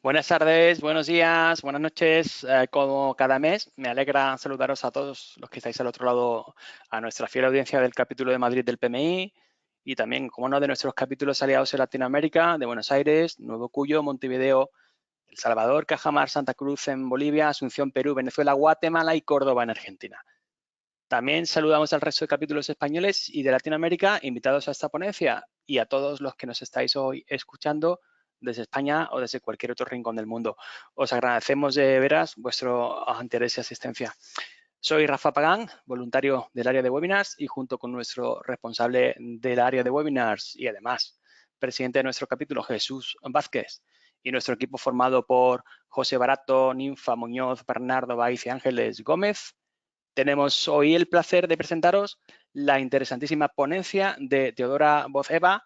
Buenas tardes, buenos días, buenas noches. Como cada mes, me alegra saludaros a todos los que estáis al otro lado, a nuestra fiel audiencia del capítulo de Madrid del PMI y también, como no, de nuestros capítulos aliados en Latinoamérica, de Buenos Aires, Nuevo Cuyo, Montevideo, El Salvador, Cajamar, Santa Cruz en Bolivia, Asunción, Perú, Venezuela, Guatemala y Córdoba en Argentina. También saludamos al resto de capítulos españoles y de Latinoamérica invitados a esta ponencia y a todos los que nos estáis hoy escuchando desde España o desde cualquier otro rincón del mundo. Os agradecemos de veras vuestro interés y asistencia. Soy Rafa Pagán, voluntario del área de webinars y junto con nuestro responsable del área de webinars y además presidente de nuestro capítulo, Jesús Vázquez, y nuestro equipo formado por José Barato, Ninfa Muñoz, Bernardo Baiz y Ángeles Gómez, tenemos hoy el placer de presentaros la interesantísima ponencia de Teodora Bozeva,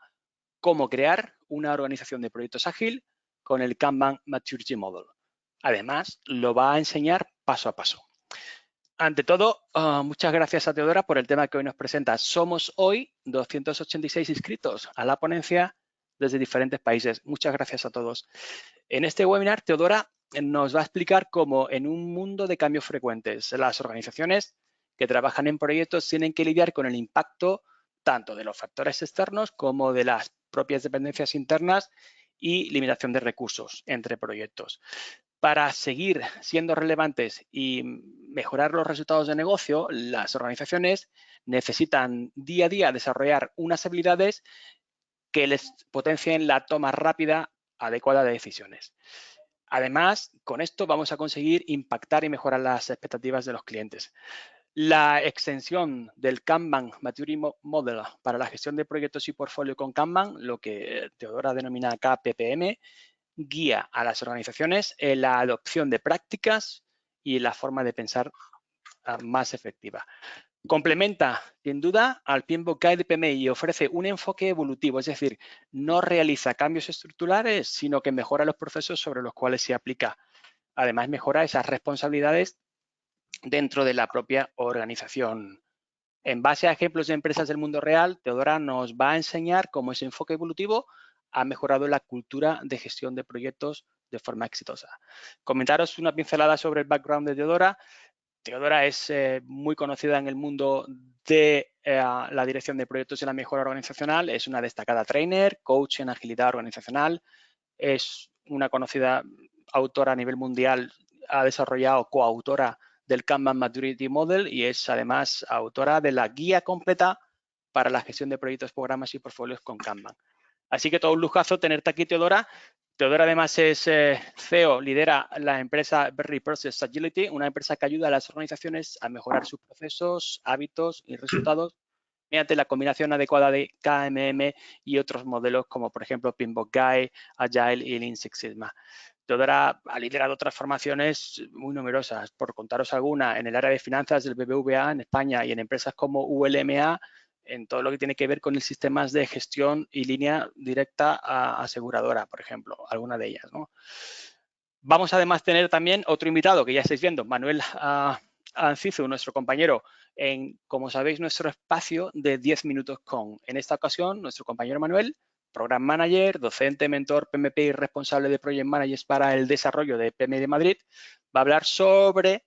cómo crear una organización de proyectos ágil con el Kanban Maturity Model. Además, lo va a enseñar paso a paso. Ante todo, muchas gracias a Teodora por el tema que hoy nos presenta. Somos hoy 286 inscritos a la ponencia desde diferentes países. Muchas gracias a todos. En este webinar, Teodora nos va a explicar cómo en un mundo de cambios frecuentes, las organizaciones que trabajan en proyectos tienen que lidiar con el impacto tanto de los factores externos como de las propias dependencias internas y limitación de recursos entre proyectos. Para seguir siendo relevantes y mejorar los resultados de negocio, las organizaciones necesitan día a día desarrollar unas habilidades que les potencien la toma rápida, adecuada de decisiones. Además, con esto vamos a conseguir impactar y mejorar las expectativas de los clientes. La extensión del Kanban Maturity Model para la gestión de proyectos y portfolio con Kanban, lo que Teodora denomina acá PPM, guía a las organizaciones en la adopción de prácticas y la forma de pensar más efectiva. Complementa, sin duda, al PMBOK de PMI y ofrece un enfoque evolutivo, es decir, no realiza cambios estructurales, sino que mejora los procesos sobre los cuales se aplica. Además, mejora esas responsabilidades dentro de la propia organización. En base a ejemplos de empresas del mundo real, Teodora nos va a enseñar cómo ese enfoque evolutivo ha mejorado la cultura de gestión de proyectos de forma exitosa. Comentaros una pincelada sobre el background de Teodora. Teodora es muy conocida en el mundo de la dirección de proyectos y la mejora organizacional. Es una destacada trainer, coach en agilidad organizacional. Es una conocida autora a nivel mundial. Ha desarrollado coautora del Kanban Maturity Model y es además autora de la guía completa para la gestión de proyectos, programas y portfolios con Kanban. Así que todo un lujazo tenerte aquí, Teodora. Teodora además es CEO, lidera la empresa Berry Process Agility, una empresa que ayuda a las organizaciones a mejorar sus procesos, hábitos y resultados mediante la combinación adecuada de KMM y otros modelos como por ejemplo PMBOK, Agile y Lean Six Sigma. Teodora ha liderado transformaciones muy numerosas, por contaros alguna, en el área de finanzas del BBVA en España y en empresas como ULMA, en todo lo que tiene que ver con el sistemas de gestión y línea directa a aseguradora, por ejemplo, alguna de ellas, ¿no? Vamos además a tener también otro invitado que ya estáis viendo, Manuel Ancizu, nuestro compañero, en, como sabéis, nuestro espacio de 10 minutos con. En esta ocasión, nuestro compañero Manuel, Program Manager, docente, mentor, PMP y responsable de Project Managers para el desarrollo de PMI de Madrid, va a hablar sobre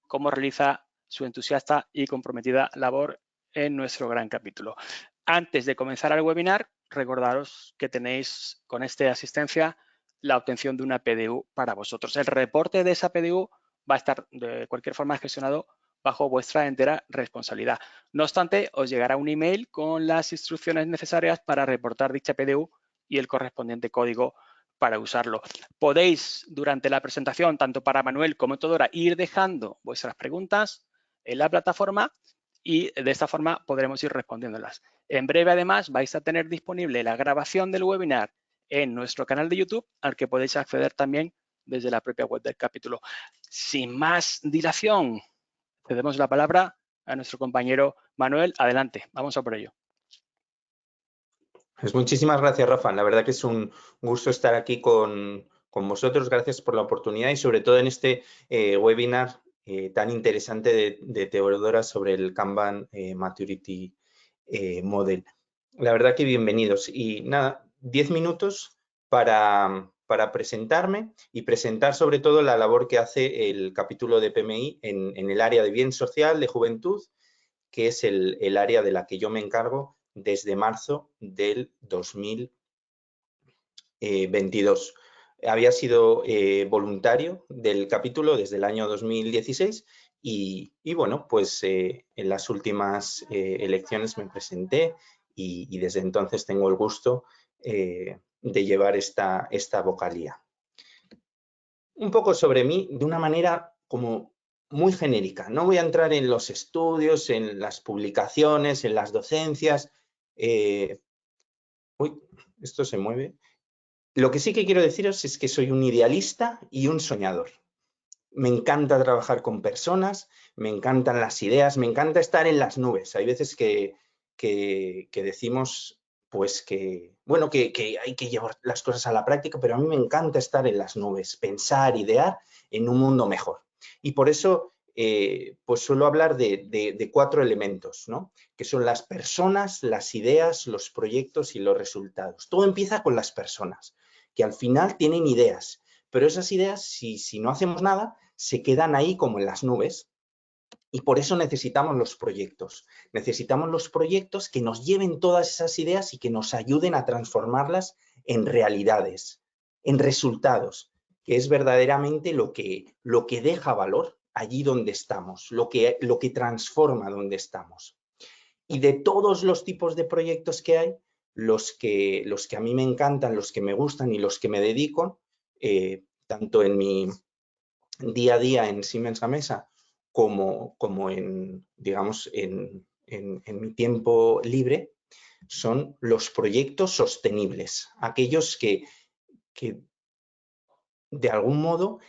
cómo realiza su entusiasta y comprometida labor en nuestro gran capítulo. Antes de comenzar el webinar, recordaros que tenéis con esta asistencia la obtención de una PDU para vosotros. El reporte de esa PDU va a estar de cualquier forma gestionado bajo vuestra entera responsabilidad. No obstante, os llegará un email con las instrucciones necesarias para reportar dicha PDU y el correspondiente código para usarlo. Podéis, durante la presentación, tanto para Manuel como Teodora, ir dejando vuestras preguntas en la plataforma y de esta forma podremos ir respondiéndolas. En breve, además, vais a tener disponible la grabación del webinar en nuestro canal de YouTube, al que podéis acceder también desde la propia web del capítulo. Sin más dilación, cedemos la palabra a nuestro compañero Manuel. Adelante, vamos a por ello. Pues muchísimas gracias, Rafa. La verdad que es un gusto estar aquí con vosotros. Gracias por la oportunidad y sobre todo en este webinar tan interesante de Teodora sobre el Kanban Maturity Model. La verdad que bienvenidos. Y nada, 10 minutos para para presentarme y presentar sobre todo la labor que hace el capítulo de PMI en el área de bien social, de juventud, que es el área de la que yo me encargo desde marzo del 2022. Había sido voluntario del capítulo desde el año 2016 y bueno, pues en las últimas elecciones me presenté y desde entonces tengo el gusto de llevar esta vocalía. Un poco sobre mí de una manera como muy genérica. No voy a entrar en los estudios, en las publicaciones, en las docencias. Uy, esto se mueve. Lo que sí que quiero deciros es que soy un idealista y un soñador. Me encanta trabajar con personas, me encantan las ideas, me encanta estar en las nubes. Hay veces que decimos pues que, bueno, que hay que llevar las cosas a la práctica, pero a mí me encanta estar en las nubes, pensar, idear en un mundo mejor. Y por eso pues suelo hablar de 4 elementos, ¿no? Que son las personas, las ideas, los proyectos y los resultados. Todo empieza con las personas, que al final tienen ideas, pero esas ideas, si no hacemos nada, se quedan ahí como en las nubes. Y por eso necesitamos los proyectos. Necesitamos los proyectos que nos lleven todas esas ideas y que nos ayuden a transformarlas en realidades, en resultados, que es verdaderamente lo que deja valor allí donde estamos, lo que transforma donde estamos. Y de todos los tipos de proyectos que hay, los que a mí me encantan, los que me gustan y los que me dedico, tanto en mi día a día en Siemens Gamesa como en, digamos, en mi tiempo libre, son los proyectos sostenibles, aquellos que de algún modo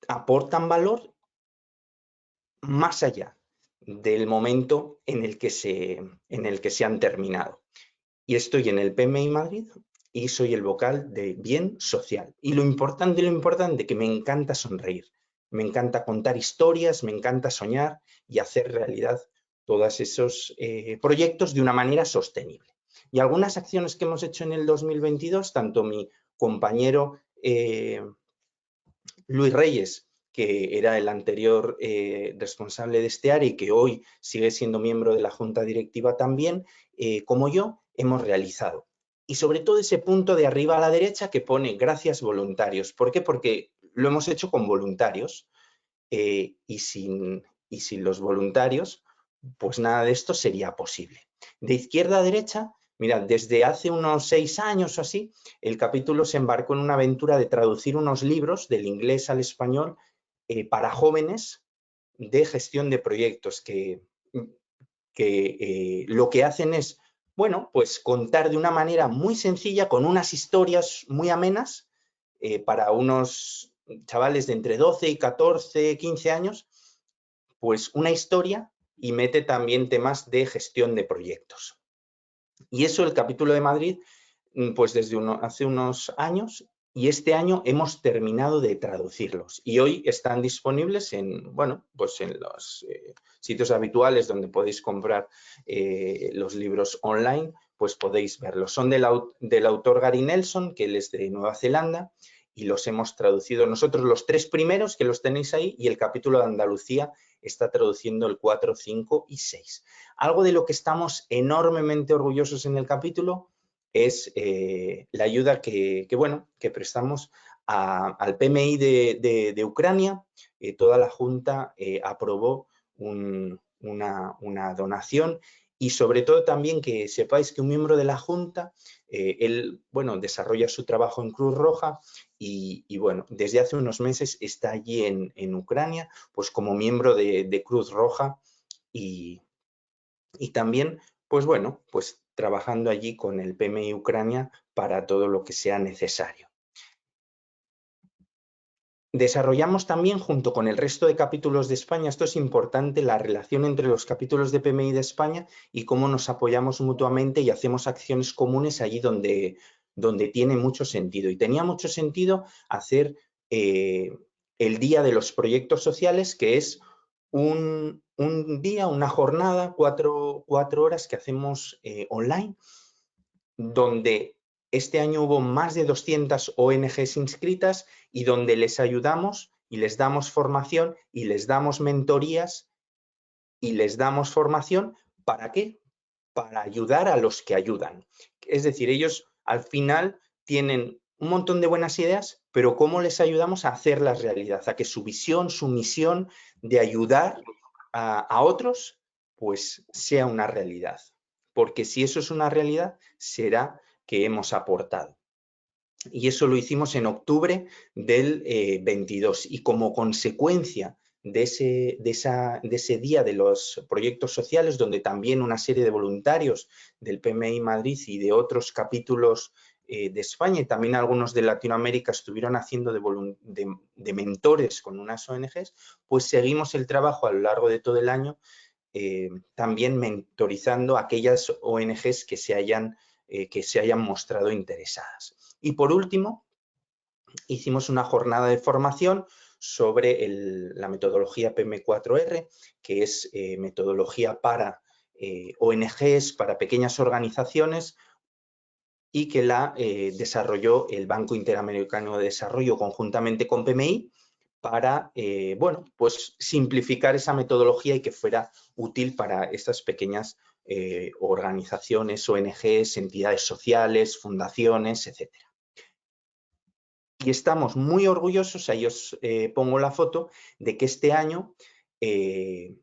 aportan valor más allá del momento en el que se han terminado. Y estoy en el PMI Madrid y soy el vocal de Bien Social. Y lo importante, que me encanta sonreír, me encanta contar historias, me encanta soñar y hacer realidad todos esos proyectos de una manera sostenible. Y algunas acciones que hemos hecho en el 2022, tanto mi compañero Luis Reyes, que era el anterior responsable de este área y que hoy sigue siendo miembro de la Junta Directiva también, como yo, hemos realizado. Y sobre todo ese punto de arriba a la derecha que pone gracias voluntarios. ¿Por qué? Porque lo hemos hecho con voluntarios y sin los voluntarios, pues nada de esto sería posible. De izquierda a derecha, mirad, desde hace unos 6 años o así, el capítulo se embarcó en una aventura de traducir unos libros del inglés al español para jóvenes de gestión de proyectos que lo que hacen es, bueno, pues contar de una manera muy sencilla, con unas historias muy amenas para unos chavales de entre 12 y 14, 15 años, pues una historia y mete también temas de gestión de proyectos. Y eso el capítulo de Madrid, pues desde hace unos años, y este año hemos terminado de traducirlos. Y hoy están disponibles en, bueno, pues en los sitios habituales donde podéis comprar los libros online, pues podéis verlos. Son del autor Gary Nelson, que él es de Nueva Zelanda, y los hemos traducido nosotros los 3 primeros, que los tenéis ahí, y el capítulo de Andalucía está traduciendo el 4, 5 y 6. Algo de lo que estamos enormemente orgullosos en el capítulo es la ayuda que prestamos al PMI de Ucrania. Toda la Junta aprobó una donación y sobre todo también que sepáis que un miembro de la Junta, él, bueno, desarrolla su trabajo en Cruz Roja y bueno, desde hace unos meses está allí en Ucrania, pues como miembro de Cruz Roja y también, pues bueno, pues trabajando allí con el PMI Ucrania para todo lo que sea necesario. Desarrollamos también, junto con el resto de capítulos de España, esto es importante, la relación entre los capítulos de PMI de España y cómo nos apoyamos mutuamente y hacemos acciones comunes allí donde tiene mucho sentido. Y tenía mucho sentido hacer el Día de los Proyectos Sociales, que es un día, una jornada, 4 horas que hacemos online, donde Este año hubo más de 200 ONGs inscritas y donde les ayudamos y les damos formación y les damos mentorías y les damos formación. ¿Para qué? Para ayudar a los que ayudan. Es decir, ellos al final tienen un montón de buenas ideas, pero ¿cómo les ayudamos a hacerlas realidad? A que su visión, su misión de ayudar a otros, pues sea una realidad. Porque si eso es una realidad, será que hemos aportado. Y eso lo hicimos en octubre del 22. Y como consecuencia de ese día de los proyectos sociales, donde también una serie de voluntarios del PMI Madrid y de otros capítulos de España y también algunos de Latinoamérica estuvieron haciendo de mentores con unas ONGs, pues seguimos el trabajo a lo largo de todo el año, también mentorizando a aquellas ONGs que se hayan mostrado interesadas. Y por último, hicimos una jornada de formación sobre la metodología PM4R, que es metodología para ONGs, para pequeñas organizaciones, y que la desarrolló el Banco Interamericano de Desarrollo conjuntamente con PMI para, bueno, pues simplificar esa metodología y que fuera útil para estas pequeñas organizaciones, ONGs, entidades sociales, fundaciones, etcétera. Y estamos muy orgullosos, ahí os pongo la foto, de que este año el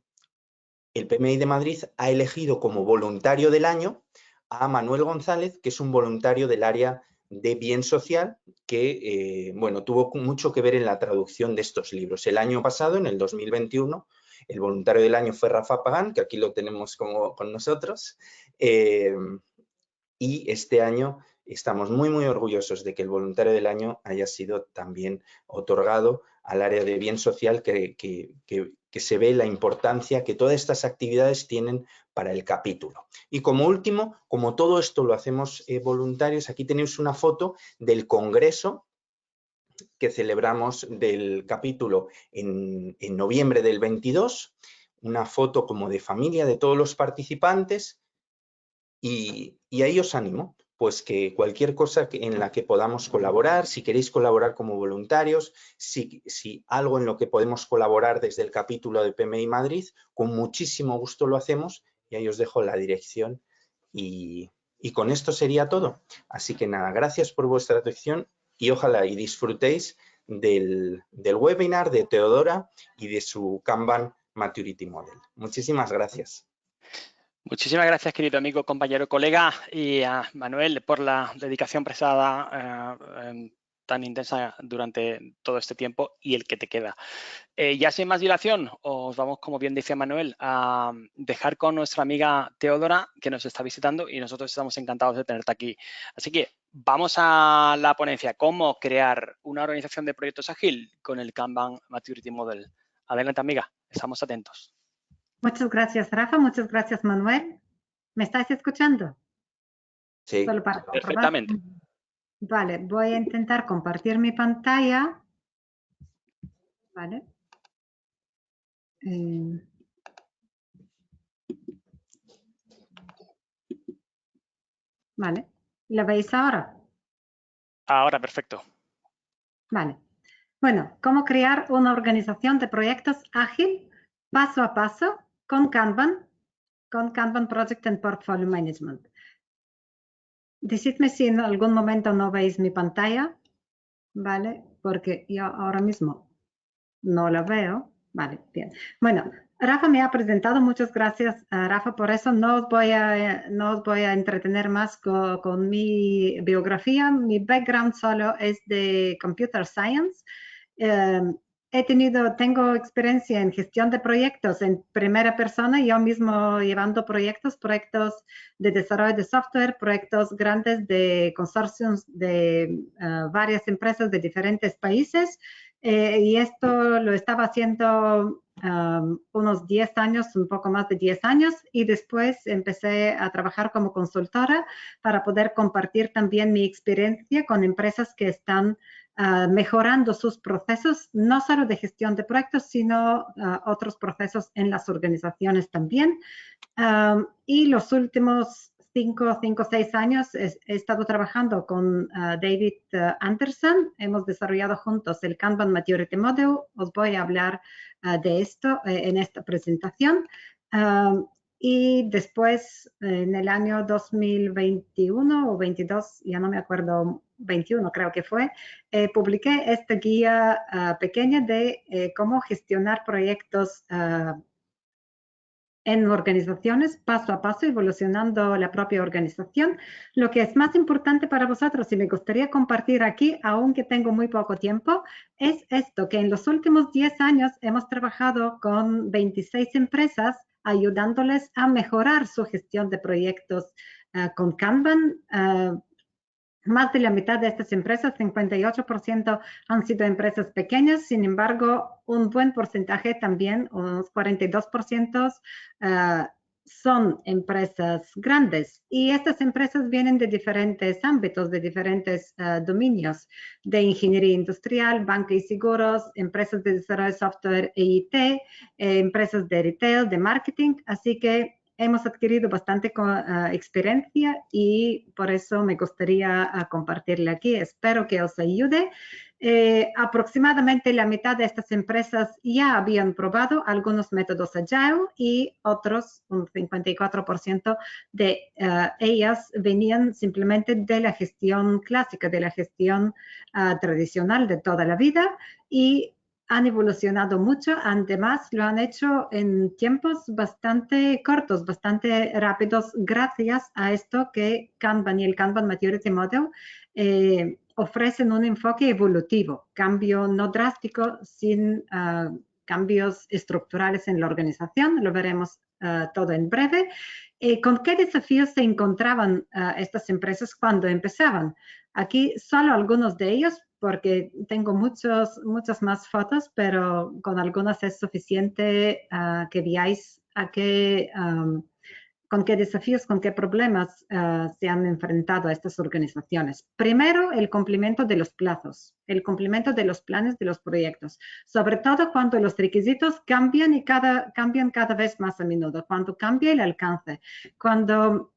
PMI de Madrid ha elegido como voluntario del año a Manuel González, que es un voluntario del área de bien social que, bueno, tuvo mucho que ver en la traducción de estos libros. El año pasado, en el 2021, el voluntario del año fue Rafa Pagán, que aquí lo tenemos con nosotros, y este año estamos muy, muy orgullosos de que el voluntario del año haya sido también otorgado al área de bien social, que se ve la importancia que todas estas actividades tienen para el capítulo. Y como último, como todo esto lo hacemos voluntarios, aquí tenéis una foto del congreso que celebramos del capítulo en noviembre del 22, una foto como de familia de todos los participantes. Y ahí os animo, pues que cualquier cosa en la que podamos colaborar, si queréis colaborar como voluntarios, si algo en lo que podemos colaborar desde el capítulo de PMI Madrid, con muchísimo gusto lo hacemos, y ahí os dejo la dirección y con esto sería todo. Así que nada, gracias por vuestra atención y ojalá y disfrutéis del webinar de Teodora y de su Kanban Maturity Model. Muchísimas gracias. Muchísimas gracias, querido amigo, compañero, colega, y a Manuel por la dedicación prestada tan intensa durante todo este tiempo y el que te queda. Ya sin más dilación, os vamos, como bien dice Manuel, a dejar con nuestra amiga Teodora, que nos está visitando, y nosotros estamos encantados de tenerte aquí. Así que vamos a la ponencia, cómo crear una organización de proyectos ágil con el Kanban Maturity Model. Adelante, amiga, estamos atentos. Muchas gracias, Rafa. Muchas gracias, Manuel. ¿Me estáis escuchando? Sí, solo para perfectamente. Vale, voy a intentar compartir mi pantalla. Vale. Vale. ¿La veis ahora? Ahora, perfecto. Vale. Bueno, ¿cómo crear una organización de proyectos ágil, paso a paso, con Kanban Project and Portfolio Management? Decidme si en algún momento no veis mi pantalla, ¿vale? Porque yo ahora mismo no la veo. Vale, bien. Bueno, Rafa me ha presentado, muchas gracias, Rafa, por eso no os voy a entretener más con mi biografía. Mi background solo es de Computer Science. Tengo experiencia en gestión de proyectos en primera persona, yo mismo llevando proyectos de desarrollo de software, proyectos grandes de consorcios de varias empresas de diferentes países. Y esto lo estaba haciendo unos 10 años, un poco más de 10 años, y después empecé a trabajar como consultora para poder compartir también mi experiencia con empresas que están mejorando sus procesos, no solo de gestión de proyectos, sino otros procesos en las organizaciones también. Y los últimos 5 o 6 años he estado trabajando con David Anderson. Hemos desarrollado juntos el Kanban Maturity Model. Os voy a hablar de esto en esta presentación. Y después, en el año 2021 o 22, ya no me acuerdo, 21 creo que fue, publiqué esta guía pequeña de cómo gestionar proyectos en organizaciones, paso a paso, evolucionando la propia organización. Lo que es más importante para vosotros y me gustaría compartir aquí, aunque tengo muy poco tiempo, es esto, que en los últimos 10 años hemos trabajado con 26 empresas ayudándoles a mejorar su gestión de proyectos con Kanban. Más de la mitad de estas empresas, 58%, han sido empresas pequeñas. Sin embargo, un buen porcentaje también, unos 42%, son empresas grandes. Y estas empresas vienen de diferentes ámbitos, de diferentes dominios, de ingeniería industrial, banca y seguros, empresas de desarrollo de software e IT, empresas de retail, de marketing. Así que hemos adquirido bastante experiencia y por eso me gustaría compartirla aquí. Espero que os ayude. Aproximadamente la mitad de estas empresas ya habían probado algunos métodos Agile y otros, un 54% de ellas venían simplemente de la gestión clásica, de la gestión tradicional de toda la vida y han evolucionado mucho, además lo han hecho en tiempos bastante cortos, bastante rápidos, gracias a esto que Kanban y el Kanban Maturity Model ofrecen un enfoque evolutivo, cambio no drástico, sin cambios estructurales en la organización, lo veremos todo en breve. ¿Con qué desafíos se encontraban estas empresas cuando empezaban? Aquí solo algunos de ellos, porque tengo muchas más fotos, pero con algunas es suficiente que veáis con qué desafíos, con qué problemas se han enfrentado a estas organizaciones. Primero, el cumplimiento de los plazos, el cumplimiento de los planes de los proyectos, sobre todo cuando los requisitos cambian y cambian cada vez más a menudo, cuando cambia el alcance, cuando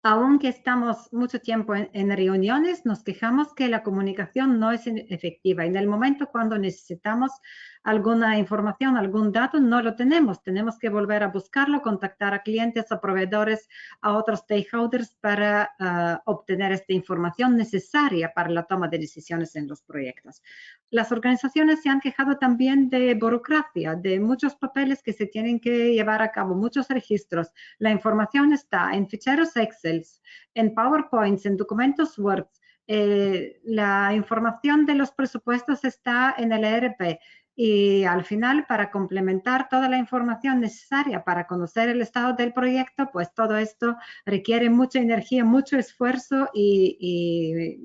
aunque estamos mucho tiempo en reuniones, nos quejamos que la comunicación no es efectiva. En el momento cuando necesitamos alguna información, algún dato, no lo tenemos. Tenemos que volver a buscarlo, contactar a clientes, a proveedores, a otros stakeholders para obtener esta información necesaria para la toma de decisiones en los proyectos. Las organizaciones se han quejado también de burocracia, de muchos papeles que se tienen que llevar a cabo, muchos registros. La información está en ficheros Excel, en PowerPoints, en documentos Word. La información de los presupuestos está en el ERP. Y al final, para complementar toda la información necesaria para conocer el estado del proyecto, pues todo esto requiere mucha energía, mucho esfuerzo y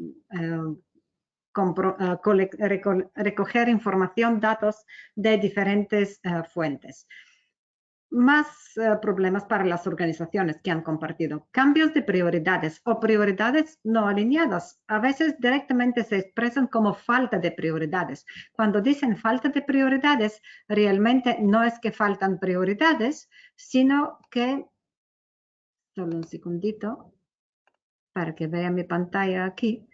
recoger información, datos de diferentes fuentes. Más problemas para las organizaciones que han compartido. Cambios de prioridades o prioridades no alineadas. A veces directamente se expresan como falta de prioridades. Cuando dicen falta de prioridades, realmente no es que faltan prioridades, sino que, solo un segundito, para que vean mi pantalla aquí.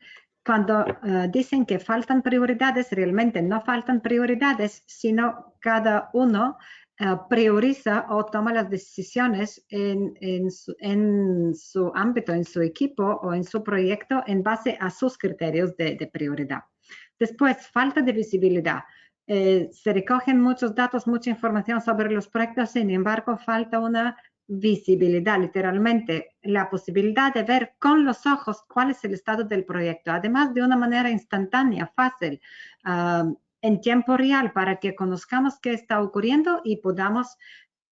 Cuando dicen que faltan prioridades, realmente no faltan prioridades, sino cada uno prioriza o toma las decisiones en su ámbito, en su equipo o en su proyecto en base a sus criterios de prioridad. Después, falta de visibilidad. Se recogen muchos datos, mucha información sobre los proyectos, sin embargo, falta una visibilidad, literalmente, la posibilidad de ver con los ojos cuál es el estado del proyecto, además de una manera instantánea, fácil, en tiempo real, para que conozcamos qué está ocurriendo y podamos,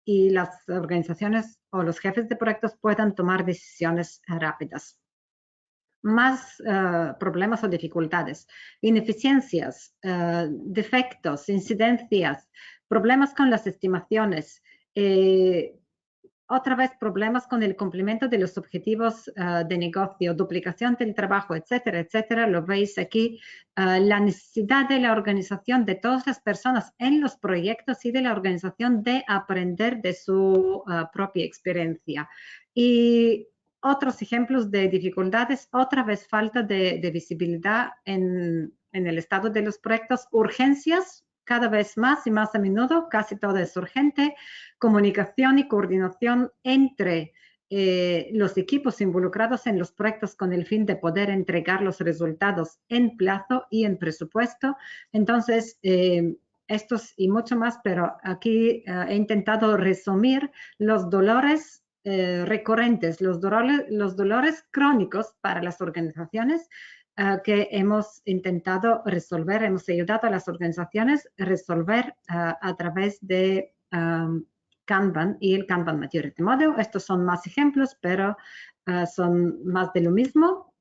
y las organizaciones o los jefes de proyectos puedan tomar decisiones rápidas. Más problemas o dificultades, ineficiencias, defectos, incidencias, problemas con las estimaciones, otra vez problemas con el cumplimiento de los objetivos de negocio, duplicación del trabajo, etcétera, etcétera. Lo veis aquí, la necesidad de la organización de todas las personas en los proyectos y de la organización de aprender de su propia experiencia. Y Otros ejemplos de dificultades, otra vez falta de visibilidad en el estado de los proyectos, urgencias, cada vez más y más a menudo, casi todo es urgente, comunicación y coordinación entre los equipos involucrados en los proyectos con el fin de poder entregar los resultados en plazo y en presupuesto. Entonces, estos y mucho más, pero aquí he intentado resumir los dolores recurrentes, los dolores crónicos para las organizaciones que hemos intentado resolver, hemos ayudado a las organizaciones a resolver a través de Kanban y el Kanban Maturity Model. Estos son más ejemplos, pero son más de lo mismo.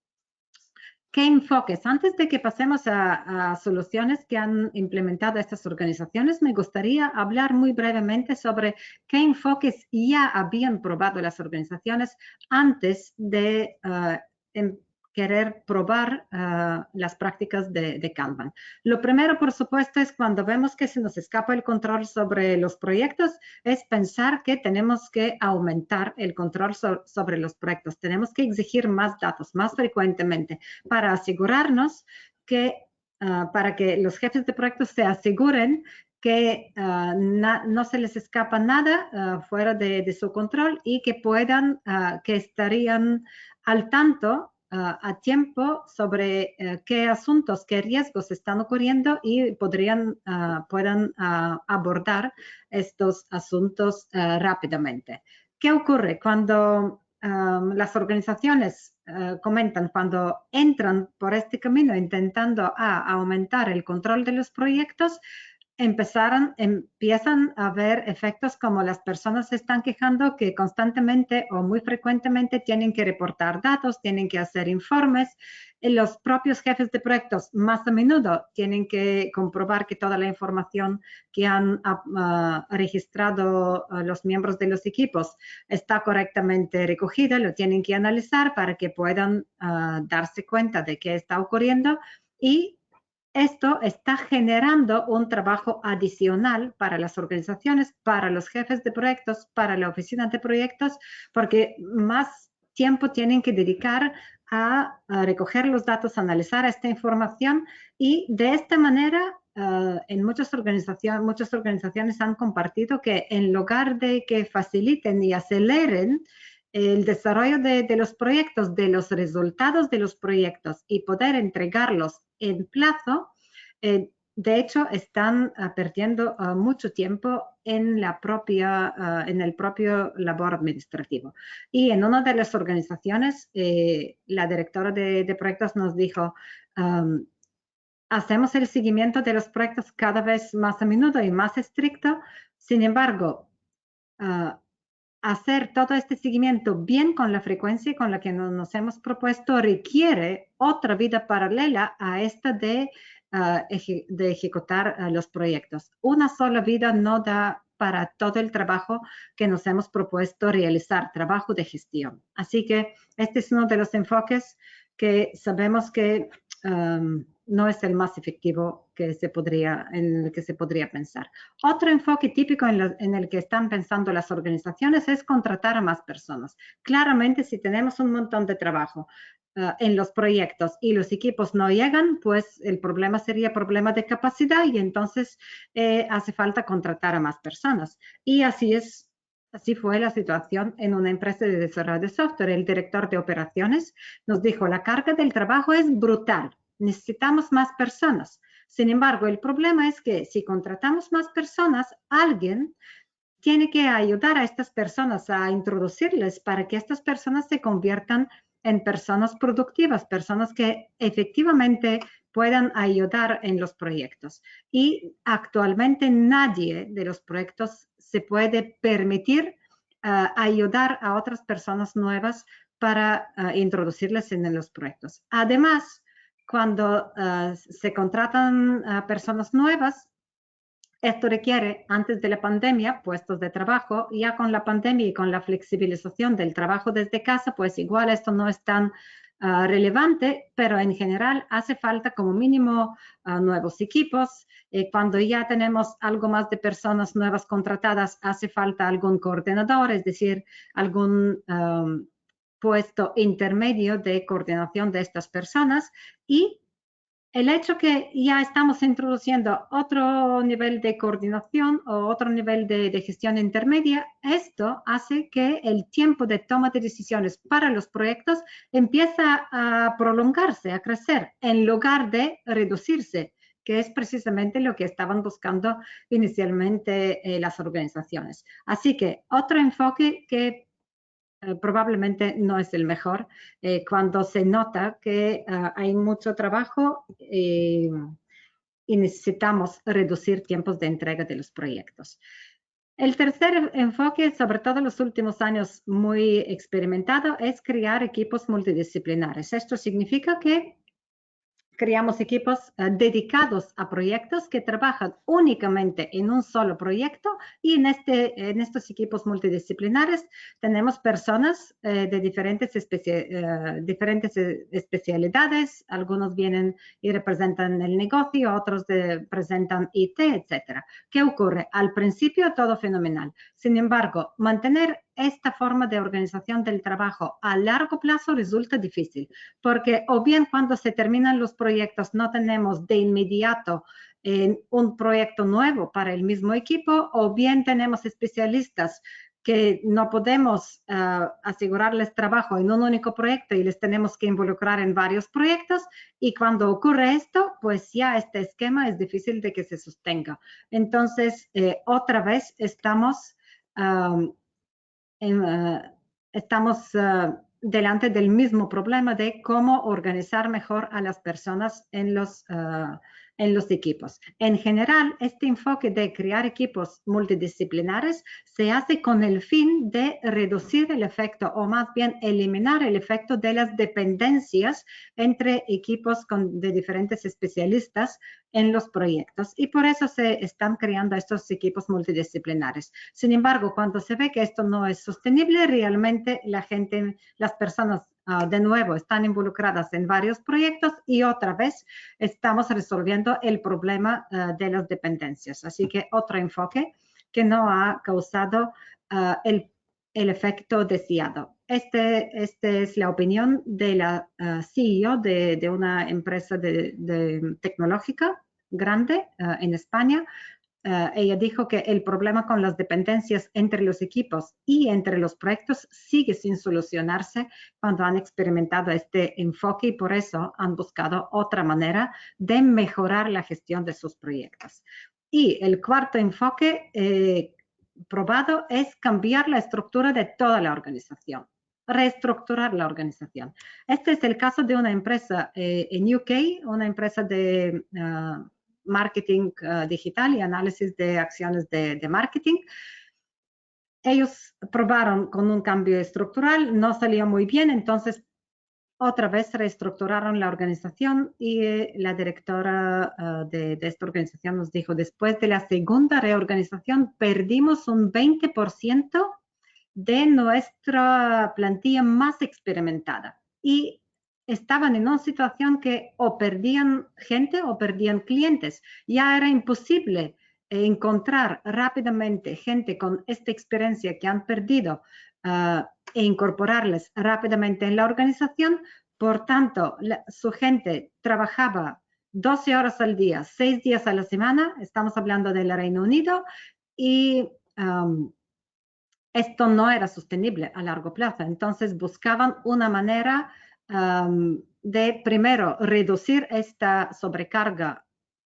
¿Qué enfoques? Antes de que pasemos a soluciones que han implementado estas organizaciones, me gustaría hablar muy brevemente sobre qué enfoques ya habían probado las organizaciones antes de querer probar las prácticas de Kanban. Lo primero, por supuesto, es cuando vemos que se nos escapa el control sobre los proyectos, es pensar que tenemos que aumentar el control sobre los proyectos. Tenemos que exigir más datos, más frecuentemente, para asegurarnos que, para que los jefes de proyectos se aseguren que no se les escapa nada fuera de su control y que puedan, que estarían al tanto a tiempo sobre qué asuntos, qué riesgos están ocurriendo y puedan abordar estos asuntos rápidamente. ¿Qué ocurre cuando las organizaciones comentan, cuando entran por este camino intentando aumentar el control de los proyectos? Empiezan a ver efectos como las personas se están quejando que constantemente o muy frecuentemente tienen que reportar datos, tienen que hacer informes. Los propios jefes de proyectos más a menudo tienen que comprobar que toda la información que han registrado los miembros de los equipos está correctamente recogida, lo tienen que analizar para que puedan darse cuenta de qué está ocurriendo y esto está generando un trabajo adicional para las organizaciones, para los jefes de proyectos, para la oficina de proyectos, porque más tiempo tienen que dedicar a recoger los datos, a analizar esta información y de esta manera en muchas organizaciones han compartido que en lugar de que faciliten y aceleren el desarrollo de los proyectos, de los resultados de los proyectos y poder entregarlos en plazo, de hecho están perdiendo mucho tiempo en el propio labor administrativo. Y en una de las organizaciones, la directora de proyectos nos dijo, hacemos el seguimiento de los proyectos cada vez más a menudo y más estricto, sin embargo, hacer todo este seguimiento bien con la frecuencia con la que nos hemos propuesto requiere otra vida paralela a esta de ejecutar los proyectos. Una sola vida no da para todo el trabajo que nos hemos propuesto realizar, trabajo de gestión. Así que este es uno de los enfoques que sabemos que no es el más efectivo en el que se podría pensar. Otro enfoque típico en el que están pensando las organizaciones es contratar a más personas. Claramente, si tenemos un montón de trabajo en los proyectos y los equipos no llegan, pues el problema sería problema de capacidad y entonces hace falta contratar a más personas. Y así fue la situación en una empresa de desarrollo de software. El director de operaciones nos dijo, la carga del trabajo es brutal. Necesitamos más personas. Sin embargo, el problema es que si contratamos más personas, alguien tiene que ayudar a estas personas a introducirles para que estas personas se conviertan en personas productivas, personas que efectivamente puedan ayudar en los proyectos. Y actualmente nadie de los proyectos se puede permitir ayudar a otras personas nuevas para introducirles en los proyectos. Además, cuando se contratan personas nuevas, esto requiere, antes de la pandemia, puestos de trabajo. Ya con la pandemia y con la flexibilización del trabajo desde casa, pues igual esto no es tan relevante, pero en general hace falta como mínimo nuevos equipos. Cuando ya tenemos algo más de personas nuevas contratadas, hace falta algún coordinador, es decir, algún puesto intermedio de coordinación de estas personas, y el hecho que ya estamos introduciendo otro nivel de coordinación o otro nivel de gestión intermedia, esto hace que el tiempo de toma de decisiones para los proyectos empieza a prolongarse, a crecer, en lugar de reducirse, que es precisamente lo que estaban buscando inicialmente las organizaciones. Así que otro enfoque que probablemente no es el mejor cuando se nota que hay mucho trabajo y necesitamos reducir tiempos de entrega de los proyectos. El tercer enfoque, sobre todo en los últimos años muy experimentado, es crear equipos multidisciplinares. Esto significa que creamos equipos dedicados a proyectos que trabajan únicamente en un solo proyecto, y en estos equipos multidisciplinares tenemos personas de diferentes especialidades. Algunos vienen y representan el negocio, otros representan IT, etc. ¿Qué ocurre? Al principio todo fenomenal. Sin embargo, mantener esta forma de organización del trabajo a largo plazo resulta difícil, porque o bien cuando se terminan los proyectos no tenemos de inmediato un proyecto nuevo para el mismo equipo, o bien tenemos especialistas que no podemos asegurarles trabajo en un único proyecto y les tenemos que involucrar en varios proyectos, y cuando ocurre esto, pues ya este esquema es difícil de que se sostenga. Entonces, otra vez estamos delante del mismo problema de cómo organizar mejor a las personas en los equipos. En general, este enfoque de crear equipos multidisciplinares se hace con el fin de reducir el efecto, o más bien eliminar el efecto de las dependencias entre equipos de diferentes especialistas en los proyectos, y por eso se están creando estos equipos multidisciplinares. Sin embargo, cuando se ve que esto no es sostenible, realmente las personas de nuevo están involucradas en varios proyectos, y otra vez estamos resolviendo el problema de las dependencias. Así que otro enfoque que no ha causado el efecto deseado. Esta es la opinión de la CEO de una empresa tecnológica grande en España. Ella dijo que el problema con las dependencias entre los equipos y entre los proyectos sigue sin solucionarse cuando han experimentado este enfoque, y por eso han buscado otra manera de mejorar la gestión de sus proyectos. Y el cuarto enfoque probado es cambiar la estructura de toda la organización, reestructurar la organización. Este es el caso de una empresa en UK, una empresa de marketing digital y análisis de acciones de marketing. Ellos probaron con un cambio estructural, no salió muy bien, entonces otra vez reestructuraron la organización, y la directora de esta organización nos dijo: después de la segunda reorganización perdimos un 20% de nuestra plantilla más experimentada, y estaban en una situación que o perdían gente o perdían clientes. Ya era imposible encontrar rápidamente gente con esta experiencia que han perdido e incorporarles rápidamente en la organización. Por tanto, su gente trabajaba 12 horas al día, 6 días a la semana. Estamos hablando del Reino Unido, y esto no era sostenible a largo plazo. Entonces buscaban una manera de primero reducir esta sobrecarga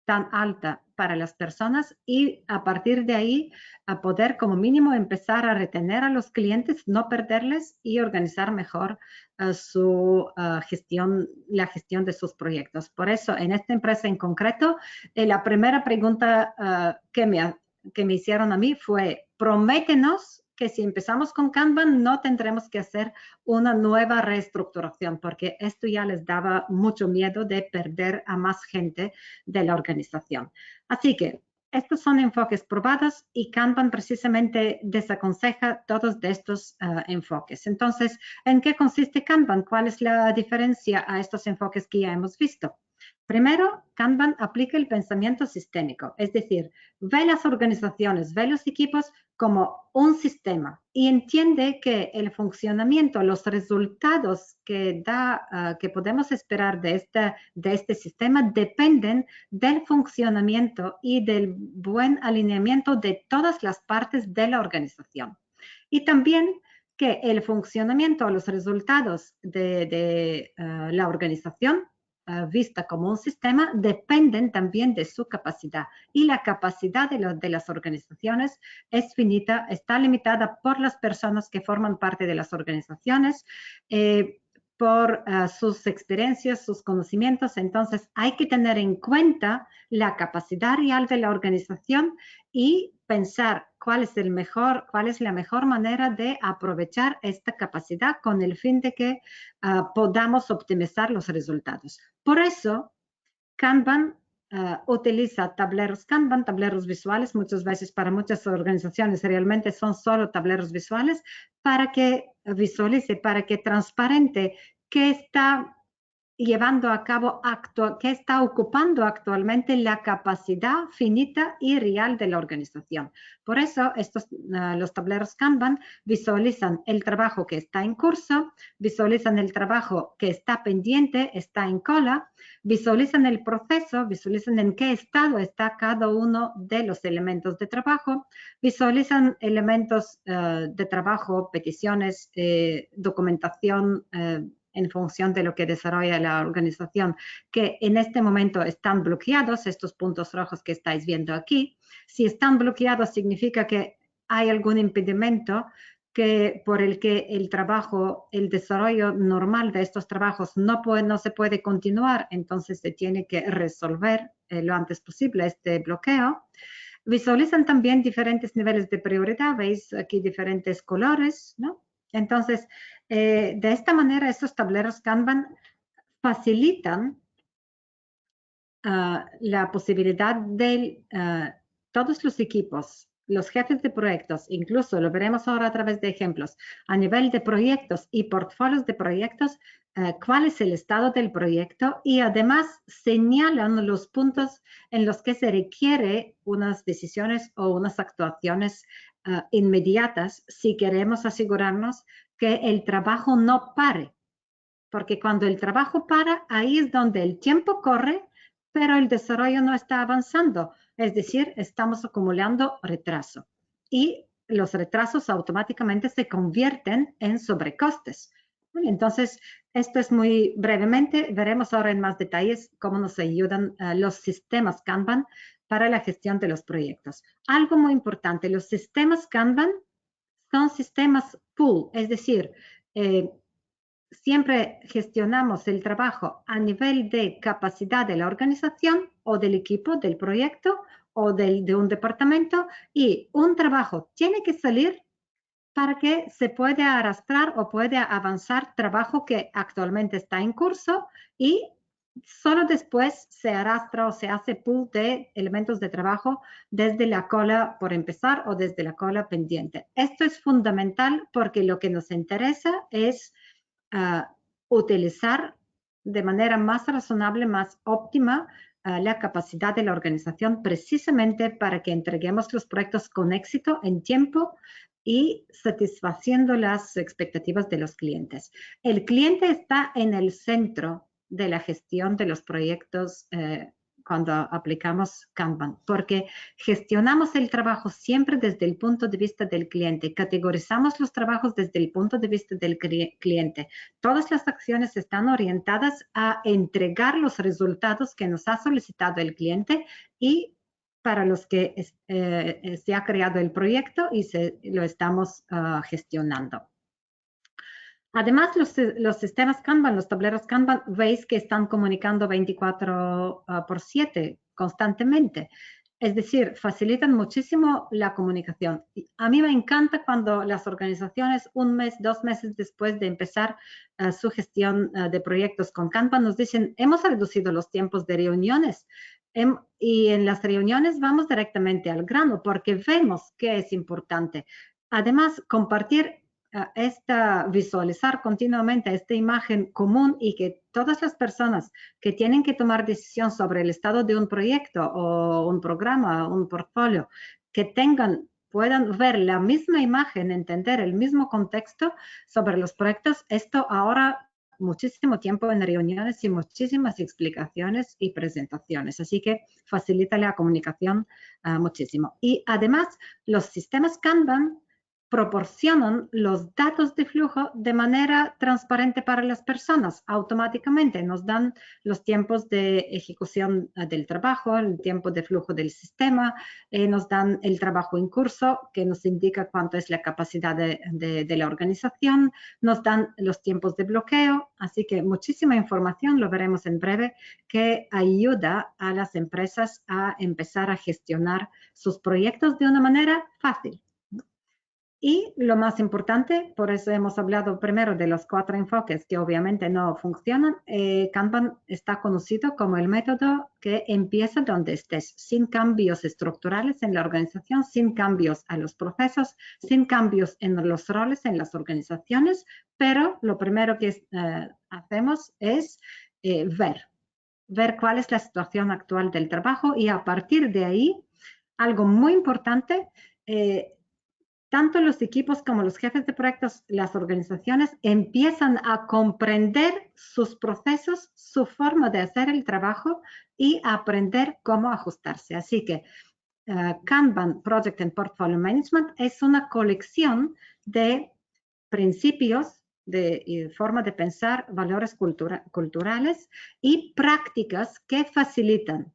tan alta para las personas, y a partir de ahí a poder como mínimo empezar a retener a los clientes, no perderles, y organizar mejor la gestión de sus proyectos. Por eso, en esta empresa en concreto, la primera pregunta que me hicieron a mí fue: prométenos que si empezamos con Kanban no tendremos que hacer una nueva reestructuración, porque esto ya les daba mucho miedo de perder a más gente de la organización. Así que estos son enfoques probados, y Kanban precisamente desaconseja todos de estos enfoques. Entonces, ¿en qué consiste Kanban? ¿Cuál es la diferencia a estos enfoques que ya hemos visto? Primero, Kanban aplica el pensamiento sistémico, es decir, ve las organizaciones, ve los equipos como un sistema, y entiende que el funcionamiento, los resultados que que podemos esperar de este sistema dependen del funcionamiento y del buen alineamiento de todas las partes de la organización. Y también que el funcionamiento, los resultados de la organización vista como un sistema dependen también de su capacidad, y la capacidad de las organizaciones es finita, está limitada por las personas que forman parte de las organizaciones, por sus experiencias, sus conocimientos. Entonces hay que tener en cuenta la capacidad real de la organización y pensar cuál es la mejor manera de aprovechar esta capacidad con el fin de que podamos optimizar los resultados. Por eso, Kanban utiliza tableros Kanban, tableros visuales. Muchas veces para muchas organizaciones realmente son solo tableros visuales, para que visualice, para que transparente qué está llevando a cabo, que está ocupando actualmente la capacidad finita y real de la organización. Por eso los tableros Kanban visualizan el trabajo que está en curso, visualizan el trabajo que está pendiente, está en cola, visualizan el proceso, visualizan en qué estado está cada uno de los elementos de trabajo, visualizan elementos de trabajo, peticiones, documentación, en función de lo que desarrolla la organización, que en este momento están bloqueados, estos puntos rojos que estáis viendo aquí. Si están bloqueados significa que hay algún impedimento por el que el desarrollo normal de estos trabajos no se puede continuar, entonces se tiene que resolver lo antes posible este bloqueo. Visualizan también diferentes niveles de prioridad, veis aquí diferentes colores, ¿no? Entonces, de esta manera, estos tableros Kanban facilitan la posibilidad de todos los equipos, los jefes de proyectos, incluso lo veremos ahora a través de ejemplos, a nivel de proyectos y portfolios de proyectos, cuál es el estado del proyecto, y además señalan los puntos en los que se requiere unas decisiones o unas actuaciones inmediatas si queremos asegurarnos que el trabajo no pare. Porque cuando el trabajo para, ahí es donde el tiempo corre, pero el desarrollo no está avanzando. Es decir, estamos acumulando retraso. Y los retrasos automáticamente se convierten en sobrecostes. Entonces, esto es muy brevemente. Veremos ahora en más detalles cómo nos ayudan los sistemas Kanban para la gestión de los proyectos. Algo muy importante, los sistemas Kanban son sistemas pool, es decir, siempre gestionamos el trabajo a nivel de capacidad de la organización o del equipo, del proyecto o de un departamento, y un trabajo tiene que salir para que se pueda arrastrar o pueda avanzar trabajo que actualmente está en curso, y solo después se arrastra o se hace pool de elementos de trabajo desde la cola por empezar o desde la cola pendiente. Esto es fundamental porque lo que nos interesa es utilizar de manera más razonable, más óptima, la capacidad de la organización, precisamente para que entreguemos los proyectos con éxito, en tiempo y satisfaciendo las expectativas de los clientes. El cliente está en el centro de la gestión de los proyectos cuando aplicamos Kanban, porque gestionamos el trabajo siempre desde el punto de vista del cliente, categorizamos los trabajos desde el punto de vista del cliente. Todas las acciones están orientadas a entregar los resultados que nos ha solicitado el cliente y para los que se ha creado el proyecto y lo estamos gestionando. Además, los sistemas Kanban, los tableros Kanban, veis que están comunicando 24/7 constantemente. Es decir, facilitan muchísimo la comunicación. A mí me encanta cuando las organizaciones, 1 mes, 2 meses después de empezar su gestión de proyectos con Kanban, nos dicen, hemos reducido los tiempos de reuniones. Y en las reuniones vamos directamente al grano porque vemos que es importante. Además, compartir visualizar continuamente esta imagen común, y que todas las personas que tienen que tomar decisión sobre el estado de un proyecto o un programa, un portfolio, que tengan puedan ver la misma imagen, entender el mismo contexto sobre los proyectos. Esto ahora muchísimo tiempo en reuniones y muchísimas explicaciones y presentaciones, así que facilita la comunicación muchísimo. Y además, los sistemas Kanban proporcionan los datos de flujo de manera transparente para las personas. Automáticamente nos dan los tiempos de ejecución del trabajo, el tiempo de flujo del sistema, nos dan el trabajo en curso, que nos indica cuánto es la capacidad de la organización, nos dan los tiempos de bloqueo, así que muchísima información, lo veremos en breve, que ayuda a las empresas a empezar a gestionar sus proyectos de una manera fácil. Y lo más importante, por eso hemos hablado primero de los 4 enfoques que obviamente no funcionan. Kanban está conocido como el método que empieza donde estés, sin cambios estructurales en la organización, sin cambios a los procesos, sin cambios en los roles en las organizaciones, pero lo primero que hacemos es ver cuál es la situación actual del trabajo y a partir de ahí, algo muy importante, tanto los equipos como los jefes de proyectos, las organizaciones empiezan a comprender sus procesos, su forma de hacer el trabajo y a aprender cómo ajustarse. Así que Kanban Project and Portfolio Management es una colección de principios, de forma de pensar, valores culturales y prácticas que facilitan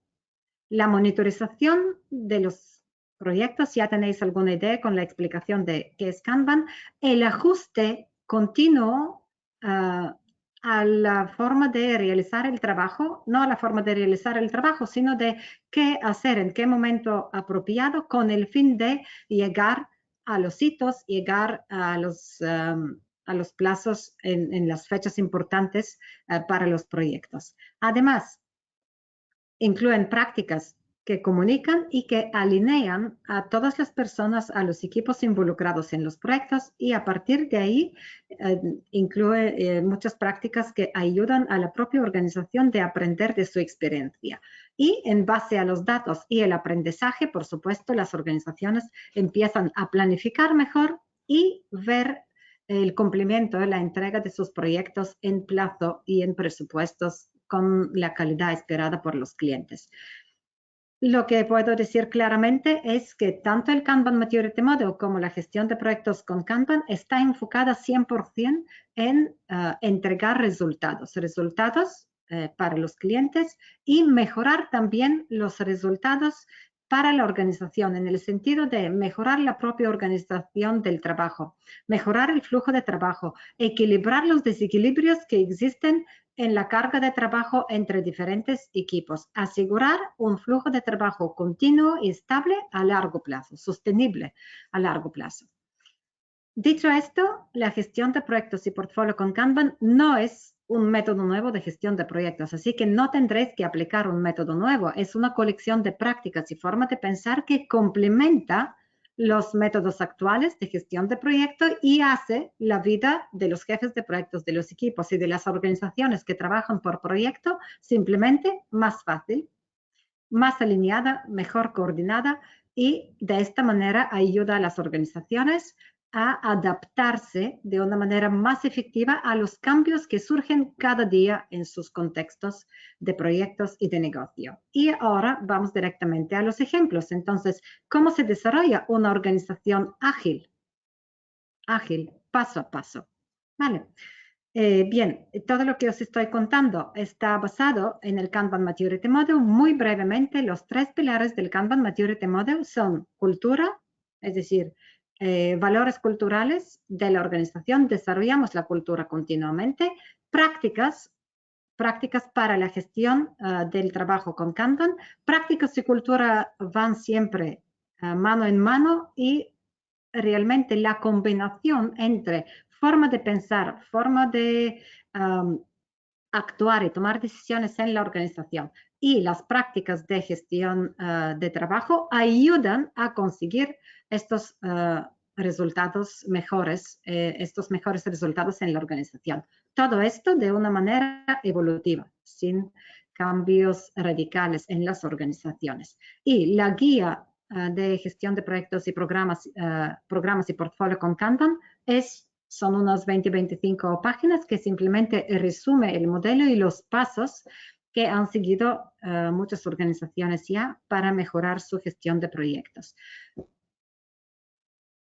la monitorización de los proyectos. Ya tenéis alguna idea con la explicación de qué es Kanban, el ajuste continuo a la forma de realizar el trabajo, no a la forma de realizar el trabajo, sino de qué hacer, en qué momento apropiado, con el fin de llegar a los hitos, llegar a los plazos en las fechas importantes para los proyectos. Además, incluyen prácticas que comunican y que alinean a todas las personas, a los equipos involucrados en los proyectos y a partir de ahí incluye muchas prácticas que ayudan a la propia organización de aprender de su experiencia. Y en base a los datos y el aprendizaje, por supuesto, las organizaciones empiezan a planificar mejor y ver el cumplimiento, la entrega de sus proyectos en plazo y en presupuestos con la calidad esperada por los clientes. Lo que puedo decir claramente es que tanto el Kanban Maturity Model como la gestión de proyectos con Kanban está enfocada 100% en entregar resultados para los clientes y mejorar también los resultados para la organización, en el sentido de mejorar la propia organización del trabajo, mejorar el flujo de trabajo, equilibrar los desequilibrios que existen en la carga de trabajo entre diferentes equipos, asegurar un flujo de trabajo continuo y estable a largo plazo, sostenible a largo plazo. Dicho esto, la gestión de proyectos y portfolio con Kanban no es un método nuevo de gestión de proyectos, así que no tendréis que aplicar un método nuevo. Es una colección de prácticas y formas de pensar que complementa los métodos actuales de gestión de proyectos y hace la vida de los jefes de proyectos, de los equipos y de las organizaciones que trabajan por proyecto simplemente más fácil, más alineada, mejor coordinada y de esta manera ayuda a las organizaciones a adaptarse de una manera más efectiva a los cambios que surgen cada día en sus contextos de proyectos y de negocio. Y ahora vamos directamente a los ejemplos. Entonces, ¿cómo se desarrolla una organización ágil? Ágil, paso a paso. Vale. Bien, todo lo que os estoy contando está basado en el Kanban Maturity Model. Muy brevemente, los 3 pilares del Kanban Maturity Model son cultura, es decir, valores culturales de la organización, desarrollamos la cultura continuamente, prácticas para la gestión del trabajo con Kanban, prácticas y cultura van siempre mano en mano y realmente la combinación entre forma de pensar, forma de actuar y tomar decisiones en la organización y las prácticas de gestión de trabajo ayudan a conseguir estos resultados mejores, estos mejores resultados en la organización. Todo esto de una manera evolutiva, sin cambios radicales en las organizaciones. Y la guía de gestión de proyectos y programas y portfolio con Kanban son unas 20-25 páginas que simplemente resume el modelo y los pasos que han seguido muchas organizaciones ya para mejorar su gestión de proyectos.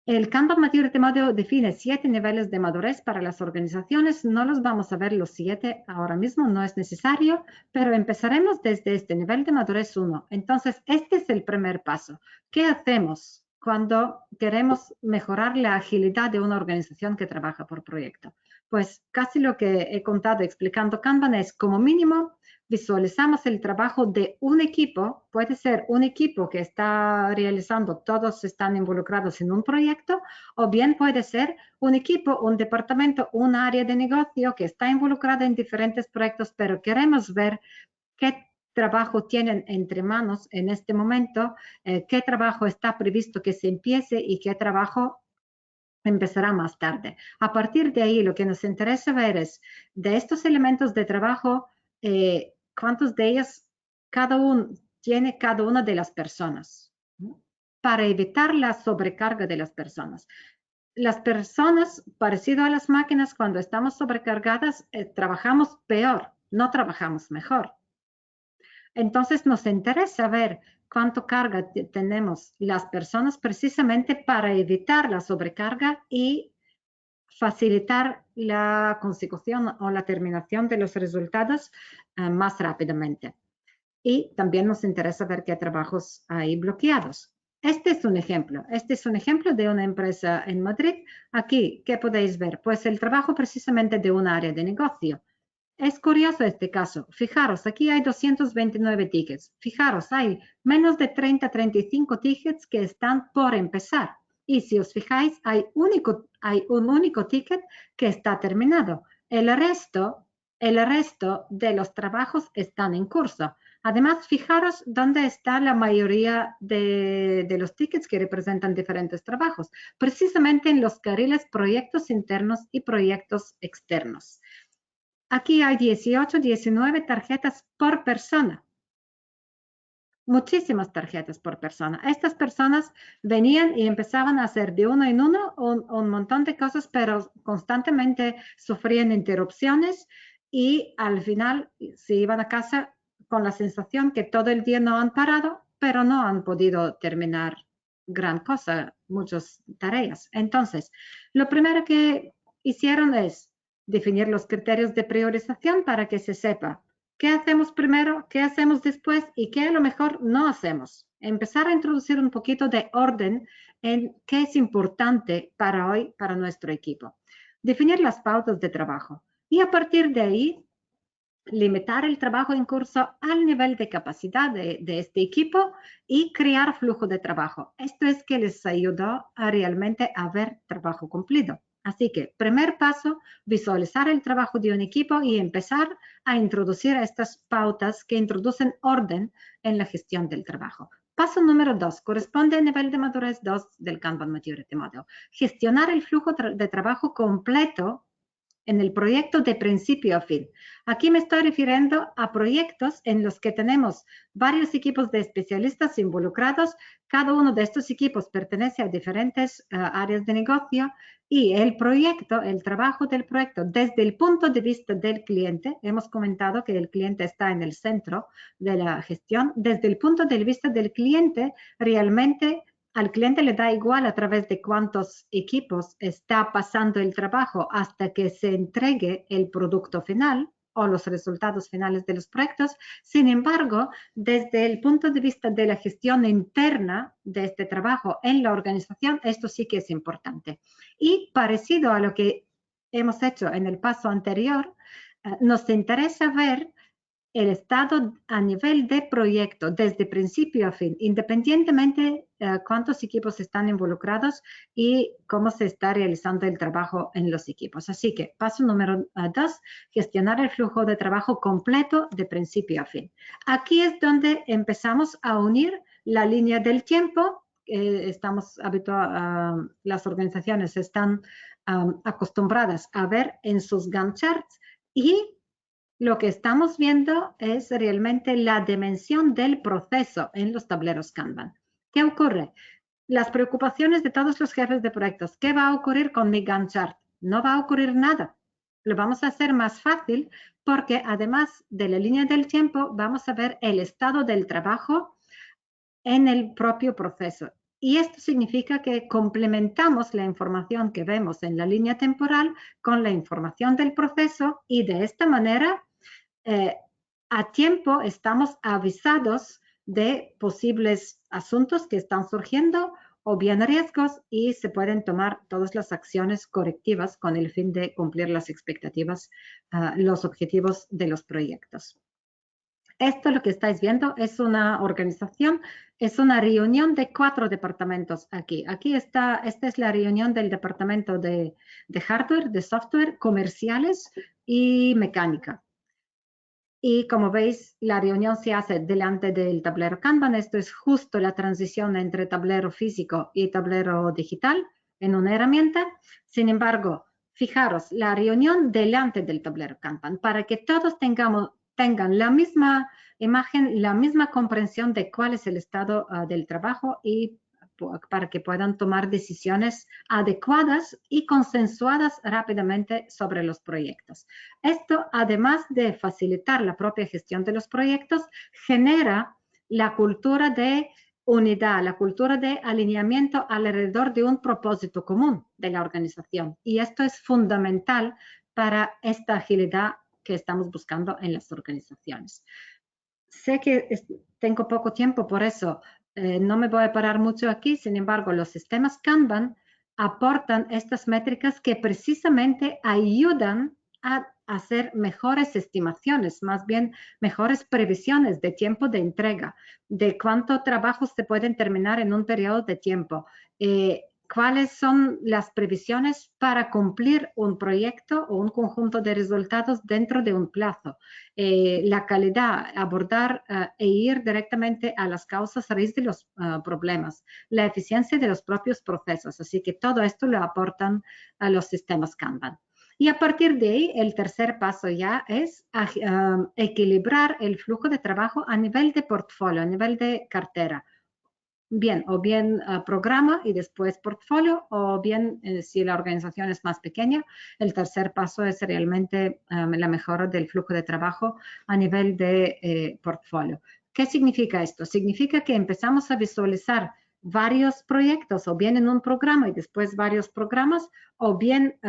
El Kanban Maturity Model define 7 niveles de madurez para las organizaciones. No los vamos a ver los 7 ahora mismo, no es necesario, pero empezaremos desde este nivel de madurez 1. Entonces, este es el primer paso. ¿Qué hacemos cuando queremos mejorar la agilidad de una organización que trabaja por proyecto? Pues casi lo que he contado explicando Kanban es, como mínimo, visualizamos el trabajo de un equipo. Puede ser un equipo que está realizando, todos están involucrados en un proyecto, o bien puede ser un equipo, un departamento, un área de negocio que está involucrado en diferentes proyectos, pero queremos ver qué trabajo tienen entre manos en este momento, qué trabajo está previsto que se empiece y qué trabajo empezará más tarde. A partir de ahí, lo que nos interesa ver es, de estos elementos de trabajo, cuántos de ellos tiene cada una de las personas, ¿no? Para evitar la sobrecarga de las personas. Las personas, parecido a las máquinas, cuando estamos sobrecargadas, trabajamos peor, no trabajamos mejor. Entonces nos interesa ver cuánto carga tenemos las personas precisamente para evitar la sobrecarga y facilitar la consecución o la terminación de los resultados más rápidamente. Y también nos interesa ver qué trabajos hay bloqueados. Este es un ejemplo. Este es un ejemplo de una empresa en Madrid. Aquí, ¿qué podéis ver? Pues el trabajo precisamente de un área de negocio. Es curioso este caso. Fijaros, aquí hay 229 tickets. Fijaros, hay menos de 30-35 tickets que están por empezar. Y si os fijáis, hay un único ticket que está terminado. El resto de los trabajos están en curso. Además, fijaros dónde está la mayoría de los tickets que representan diferentes trabajos. Precisamente en los carriles proyectos internos y proyectos externos. Aquí hay 18, 19 tarjetas por persona. Muchísimas tarjetas por persona. Estas personas venían y empezaban a hacer de uno en uno un montón de cosas, pero constantemente sufrían interrupciones y al final se iban a casa con la sensación que todo el día no han parado, pero no han podido terminar gran cosa, muchas tareas. Entonces, lo primero que hicieron es definir los criterios de priorización para que se sepa qué hacemos primero, qué hacemos después y qué a lo mejor no hacemos. Empezar a introducir un poquito de orden en qué es importante para hoy, para nuestro equipo. Definir las pautas de trabajo y a partir de ahí limitar el trabajo en curso al nivel de capacidad de este equipo y crear flujo de trabajo. Esto es que les ayudó a realmente a ver trabajo cumplido. Así que, primer paso, visualizar el trabajo de un equipo y empezar a introducir estas pautas que introducen orden en la gestión del trabajo. Paso número 2, corresponde al nivel de madurez 2 del Kanban Maturity Model. Gestionar el flujo de trabajo completo en el proyecto de principio a fin. Aquí me estoy refiriendo a proyectos en los que tenemos varios equipos de especialistas involucrados. Cada uno de estos equipos pertenece a diferentes áreas de negocio y el trabajo del proyecto desde el punto de vista del cliente, hemos comentado que el cliente está en el centro de la gestión, desde el punto de vista del cliente, realmente al cliente le da igual a través de cuántos equipos está pasando el trabajo hasta que se entregue el producto final o los resultados finales de los proyectos. Sin embargo, desde el punto de vista de la gestión interna de este trabajo en la organización, esto sí que es importante. Y parecido a lo que hemos hecho en el paso anterior, nos interesa ver el estado a nivel de proyecto desde principio a fin, independientemente de cuántos equipos están involucrados y cómo se está realizando el trabajo en los equipos. Así que paso número 2, gestionar el flujo de trabajo completo de principio a fin. Aquí es donde empezamos a unir la línea del tiempo. Las organizaciones están acostumbradas a ver en sus Gantt charts y lo que estamos viendo es realmente la dimensión del proceso en los tableros Kanban. ¿Qué ocurre? Las preocupaciones de todos los jefes de proyectos. ¿Qué va a ocurrir con mi Gantt chart? No va a ocurrir nada. Lo vamos a hacer más fácil porque además de la línea del tiempo, vamos a ver el estado del trabajo en el propio proceso. Y esto significa que complementamos la información que vemos en la línea temporal con la información del proceso y de esta manera a tiempo estamos avisados de posibles asuntos que están surgiendo o bien riesgos y se pueden tomar todas las acciones correctivas con el fin de cumplir las expectativas, los objetivos de los proyectos. Esto lo que estáis viendo es una organización, es una reunión de 4 departamentos aquí. Aquí está, esta es la reunión del departamento de hardware, de software, comerciales y mecánica. Y como veis, la reunión se hace delante del tablero Kanban. Esto es justo la transición entre tablero físico y tablero digital en una herramienta. Sin embargo, fijaros, la reunión delante del tablero Kanban para que todos tengan la misma imagen, la misma comprensión de cuál es el estado del trabajo y para que puedan tomar decisiones adecuadas y consensuadas rápidamente sobre los proyectos. Esto, además de facilitar la propia gestión de los proyectos, genera la cultura de unidad, la cultura de alineamiento alrededor de un propósito común de la organización. Y esto es fundamental para esta agilidad que estamos buscando en las organizaciones. Sé que tengo poco tiempo, por eso no me voy a parar mucho aquí. Sin embargo, los sistemas Kanban aportan estas métricas que precisamente ayudan a hacer mejores estimaciones, más bien mejores previsiones de tiempo de entrega, de cuánto trabajo se pueden terminar en un periodo de tiempo, cuáles son las previsiones para cumplir un proyecto o un conjunto de resultados dentro de un plazo, la calidad, abordar e ir directamente a las causas raíz de los problemas, la eficiencia de los propios procesos. Así que todo esto lo aportan a los sistemas Kanban. Y a partir de ahí, el tercer paso ya es equilibrar el flujo de trabajo a nivel de portfolio, a nivel de cartera. Bien, o bien programa y después portfolio, o bien si la organización es más pequeña, el tercer paso es realmente la mejora del flujo de trabajo a nivel de portfolio. ¿Qué significa esto? Significa que empezamos a visualizar varios proyectos, o bien en un programa y después varios programas, o bien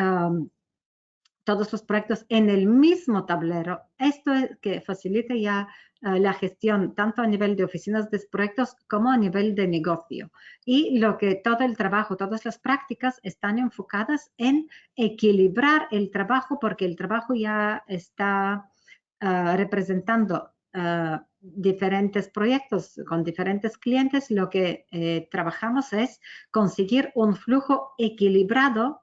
todos los proyectos en el mismo tablero. Esto es que facilita ya la gestión tanto a nivel de oficinas de proyectos como a nivel de negocio. Y lo que todo el trabajo, todas las prácticas están enfocadas en equilibrar el trabajo porque el trabajo ya está representando diferentes proyectos con diferentes clientes. Lo que trabajamos es conseguir un flujo equilibrado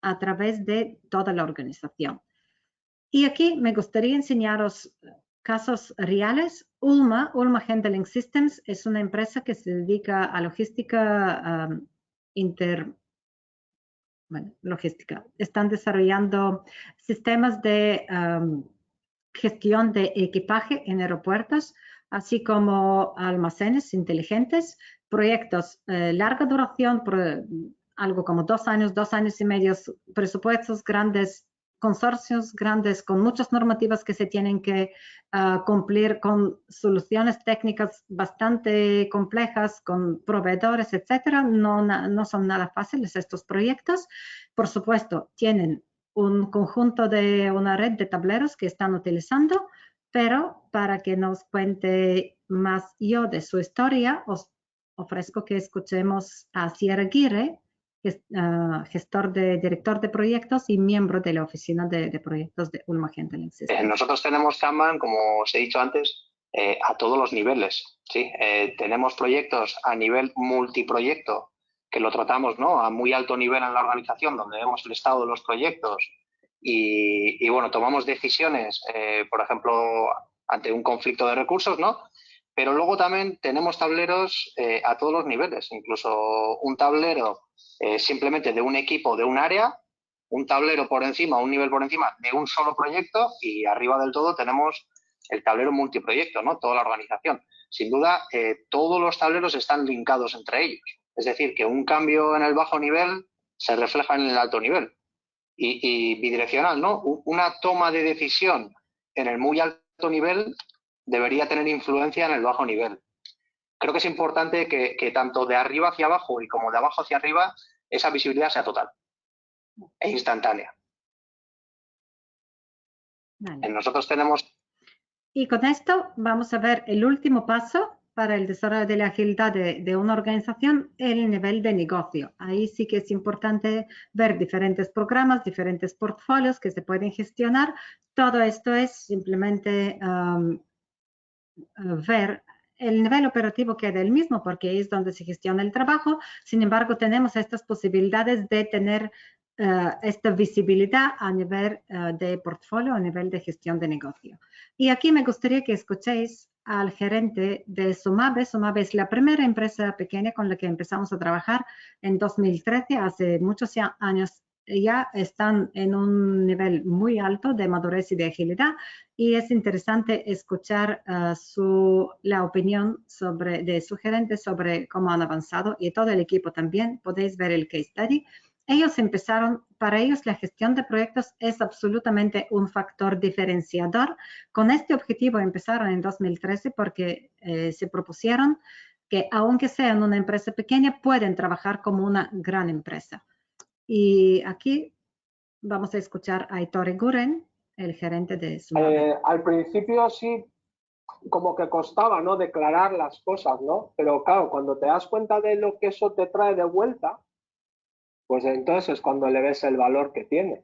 a través de toda la organización. Y aquí me gustaría enseñaros casos reales. Ulma Handling Systems es una empresa que se dedica a logística logística. Están desarrollando sistemas de gestión de equipaje en aeropuertos, así como almacenes inteligentes, proyectos larga duración, algo como 2 años, 2 años y medio, presupuestos grandes, consorcios grandes con muchas normativas que se tienen que cumplir, con soluciones técnicas bastante complejas, con proveedores, etcétera. No son nada fáciles estos proyectos. Por supuesto, tienen un conjunto de una red de tableros que están utilizando, pero para que nos cuente más yo de su historia, os ofrezco que escuchemos a Sierra Aguirre, director de proyectos y miembro de la oficina de proyectos de Ulma Handling Systems. Nosotros tenemos Kanban, como os he dicho antes, a todos los niveles. ¿Sí? Tenemos proyectos a nivel multiproyecto, que lo tratamos, ¿no?, a muy alto nivel en la organización, donde vemos el estado de los proyectos y bueno, tomamos decisiones, por ejemplo, ante un conflicto de recursos, ¿no? Pero luego también tenemos tableros a todos los niveles, incluso un tablero simplemente de un equipo, de un área, un tablero por encima, un nivel por encima de un solo proyecto y arriba del todo tenemos el tablero multiproyecto, ¿no?, toda la organización. sin duda, todos los tableros están linkados entre ellos. Es decir, que un cambio en el bajo nivel se refleja en el alto nivel. Y bidireccional, ¿no? Una toma de decisión en el muy alto nivel debería tener influencia en el bajo nivel. Creo que es importante que tanto de arriba hacia abajo y como de abajo hacia arriba esa visibilidad sea total e instantánea. Vale. Nosotros tenemos... Y con esto vamos a ver el último paso para el desarrollo de la agilidad de una organización, el nivel de negocio. Ahí sí que es importante ver diferentes programas, diferentes portfolios que se pueden gestionar. Todo esto es simplemente ver el nivel operativo queda el mismo porque es donde se gestiona el trabajo. Sin embargo, tenemos estas posibilidades de tener esta visibilidad a nivel de portfolio, a nivel de gestión de negocio. Y aquí me gustaría que escuchéis al gerente de Sumabe. Sumabe es la primera empresa pequeña con la que empezamos a trabajar en 2013, hace muchos años. Ya están en un nivel muy alto de madurez y de agilidad, y es interesante escuchar la opinión de su gerente sobre cómo han avanzado, y todo el equipo también. Podéis ver el case study. Ellos empezaron, para ellos la gestión de proyectos es absolutamente un factor diferenciador. Con este objetivo empezaron en 2013 porque se propusieron que aunque sean una empresa pequeña, pueden trabajar como una gran empresa. Y aquí vamos a escuchar a Ettore Guren, el gerente de Sumabe. Al principio sí, como que costaba, ¿no?, declarar las cosas, ¿no? Pero claro, cuando te das cuenta de lo que eso te trae de vuelta, pues entonces es cuando le ves el valor que tiene.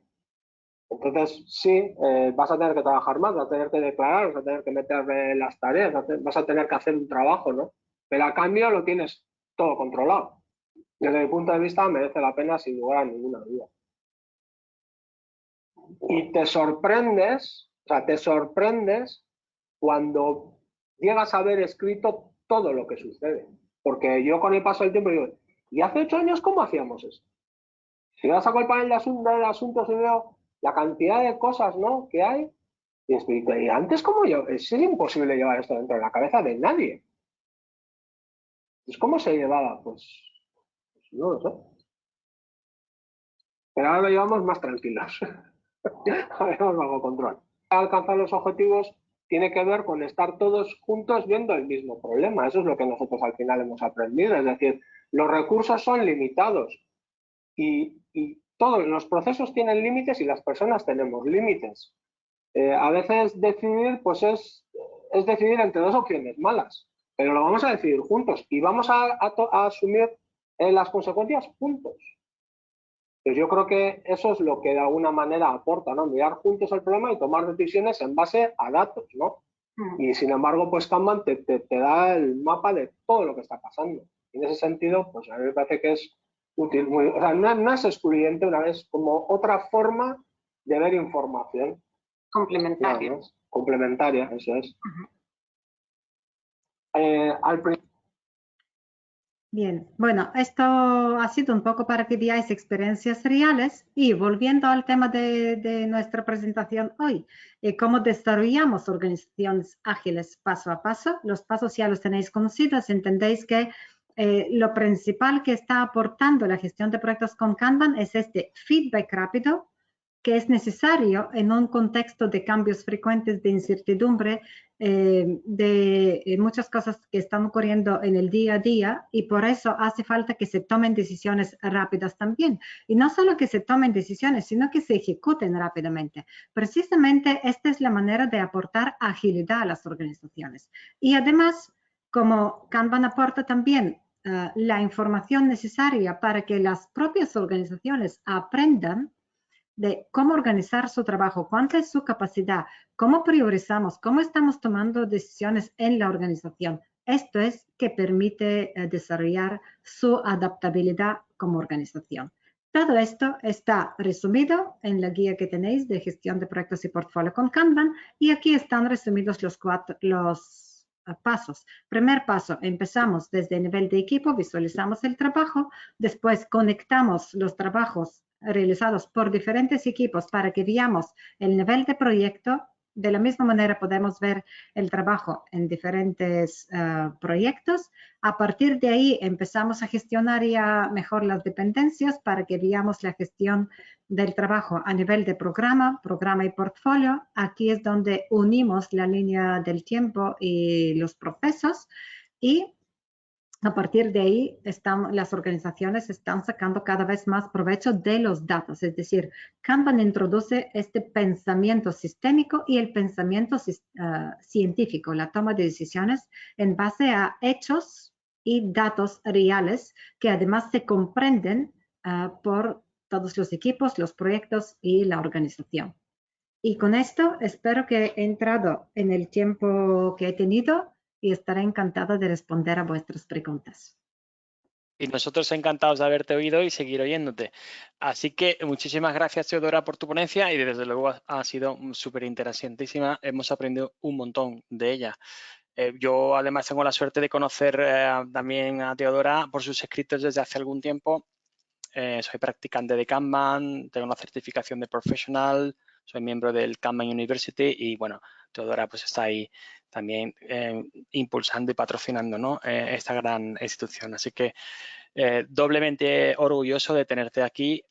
Entonces sí, vas a tener que trabajar más, vas a tener que declarar, vas a tener que meter las tareas, vas a tener que hacer un trabajo, ¿no? Pero a cambio lo tienes todo controlado. Desde mi punto de vista merece la pena sin lugar a ninguna duda. Y te sorprendes, cuando llegas a haber escrito todo lo que sucede. Porque yo con el paso del tiempo digo, ¿y hace 8 años cómo hacíamos esto? Si yo saco el panel de asuntos y veo la cantidad de cosas, ¿no?, que hay, y antes como yo, es imposible llevar esto dentro de la cabeza de nadie. Entonces, ¿cómo se llevaba? Pues no lo sé. Pero ahora lo llevamos más tranquilos. Haremos bajo control. Alcanzar los objetivos tiene que ver con estar todos juntos viendo el mismo problema. Eso es lo que nosotros al final hemos aprendido. Es decir, los recursos son limitados y todos los procesos tienen límites y las personas tenemos límites. A veces decidir pues es decidir entre dos opciones malas, pero lo vamos a decidir juntos y vamos a asumir las consecuencias juntos. Pues yo creo que eso es lo que de alguna manera aporta, ¿no? Mirar juntos el problema y tomar decisiones en base a datos, ¿no? Y sin embargo, pues Kanban te da el mapa de todo lo que está pasando. Y en ese sentido, pues a mí me parece que es útil. O sea, no es excluyente, una vez como otra forma de ver información. Complementaria. ¿No? Complementaria, eso es. Al principio. Bien, bueno, esto ha sido un poco para que veáis experiencias reales, y volviendo al tema de nuestra presentación hoy, cómo desarrollamos organizaciones ágiles paso a paso. Los pasos ya los tenéis conocidos, entendéis que lo principal que está aportando la gestión de proyectos con Kanban es este feedback rápido que es necesario en un contexto de cambios frecuentes, de incertidumbre, de muchas cosas que están ocurriendo en el día a día, y por eso hace falta que se tomen decisiones rápidas también. Y no solo que se tomen decisiones, sino que se ejecuten rápidamente. Precisamente esta es la manera de aportar agilidad a las organizaciones. Y además, como Kanban aporta también la información necesaria para que las propias organizaciones aprendan de cómo organizar su trabajo, cuánta es su capacidad, cómo priorizamos, cómo estamos tomando decisiones en la organización. Esto es que permite desarrollar su adaptabilidad como organización. Todo esto está resumido en la guía que tenéis de gestión de proyectos y portfolio con Kanban, y aquí están resumidos los pasos. Primer paso, empezamos desde el nivel de equipo, visualizamos el trabajo, después conectamos los trabajos realizados por diferentes equipos para que veamos el nivel de proyecto De la misma manera podemos ver el trabajo en diferentes proyectos. A partir de ahí empezamos a gestionar ya mejor las dependencias para que veamos la gestión del trabajo a nivel de programa y portfolio. Aquí es donde unimos la línea del tiempo y los procesos, y a partir de ahí las organizaciones están sacando cada vez más provecho de los datos. Es decir, Kanban introduce este pensamiento sistémico y el pensamiento científico, la toma de decisiones en base a hechos y datos reales que además se comprenden por todos los equipos, los proyectos y la organización. Y con esto espero que he entrado en el tiempo que he tenido y estaré encantada de responder a vuestras preguntas. Y nosotros encantados de haberte oído y seguir oyéndote. Así que muchísimas gracias, Teodora, por tu ponencia, y desde luego ha sido súper interesantísima. Hemos aprendido un montón de ella. Yo además tengo la suerte de conocer también a Teodora por sus escritos desde hace algún tiempo. Soy practicante de Kanban, tengo una certificación de Professional, soy miembro del Kanban University y bueno, Teodora pues está ahí también impulsando y patrocinando, ¿no? Esta gran institución. Así que doblemente orgulloso de tenerte aquí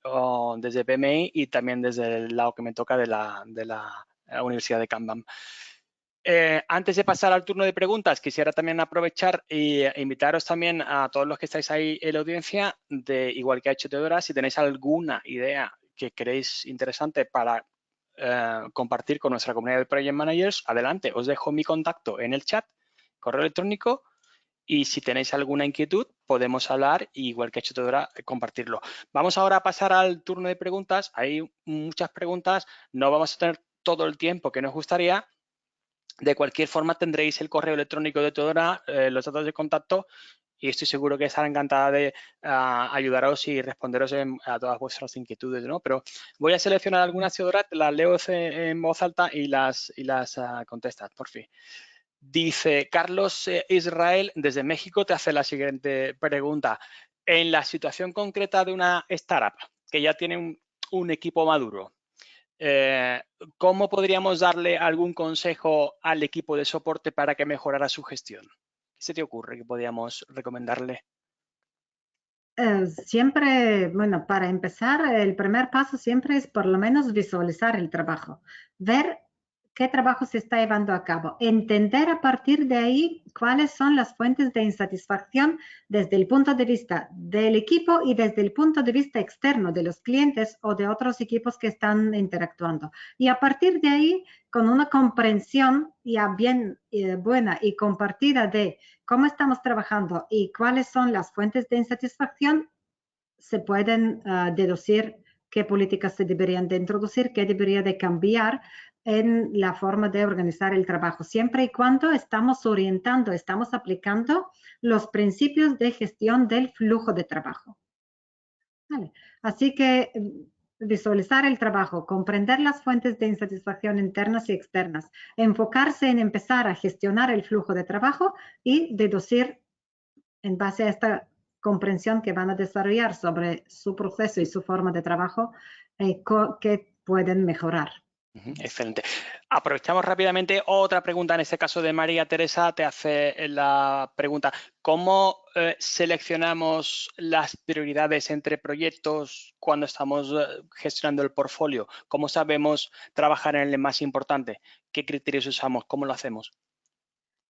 desde PMI y también desde el lado que me toca de la Universidad de Kanban. Antes de pasar al turno de preguntas, quisiera también aprovechar e invitaros también a todos los que estáis ahí en la audiencia, igual que ha hecho Teodora, si tenéis alguna idea que creéis interesante para compartir con nuestra comunidad de Project Managers, adelante, os dejo mi contacto en el chat, correo electrónico, y si tenéis alguna inquietud podemos hablar, igual que ha hecho Teodora, compartirlo. Vamos ahora a pasar al turno de preguntas. Hay muchas preguntas, no vamos a tener todo el tiempo que nos gustaría. De cualquier forma tendréis el correo electrónico de Teodora, los datos de contacto, y estoy seguro que estará encantada de ayudaros y responderos a todas vuestras inquietudes, ¿no? Pero voy a seleccionar algunas, Teodora, te las leo en voz alta y las contestas, por fin. Dice Carlos Israel, desde México, te hace la siguiente pregunta. En la situación concreta de una startup que ya tiene un equipo maduro, ¿cómo podríamos darle algún consejo al equipo de soporte para que mejorara su gestión? ¿Qué se te ocurre que podríamos recomendarle? Siempre, bueno, para empezar, el primer paso siempre es por lo menos visualizar el trabajo, ver qué trabajo se está llevando a cabo, entender a partir de ahí cuáles son las fuentes de insatisfacción desde el punto de vista del equipo y desde el punto de vista externo de los clientes o de otros equipos que están interactuando. Y a partir de ahí, con una comprensión ya bien buena y compartida de cómo estamos trabajando y cuáles son las fuentes de insatisfacción, se pueden deducir qué políticas se deberían de introducir, qué debería de cambiar en la forma de organizar el trabajo, siempre y cuando estamos orientando, estamos aplicando los principios de gestión del flujo de trabajo. Vale. Así que visualizar el trabajo, comprender las fuentes de insatisfacción internas y externas, enfocarse en empezar a gestionar el flujo de trabajo y deducir en base a esta comprensión que van a desarrollar sobre su proceso y su forma de trabajo, que pueden mejorar. Excelente. Aprovechamos rápidamente otra pregunta, en este caso de María Teresa, te hace la pregunta, ¿cómo seleccionamos las prioridades entre proyectos cuando estamos gestionando el portfolio? ¿Cómo sabemos trabajar en el más importante? ¿Qué criterios usamos? ¿Cómo lo hacemos?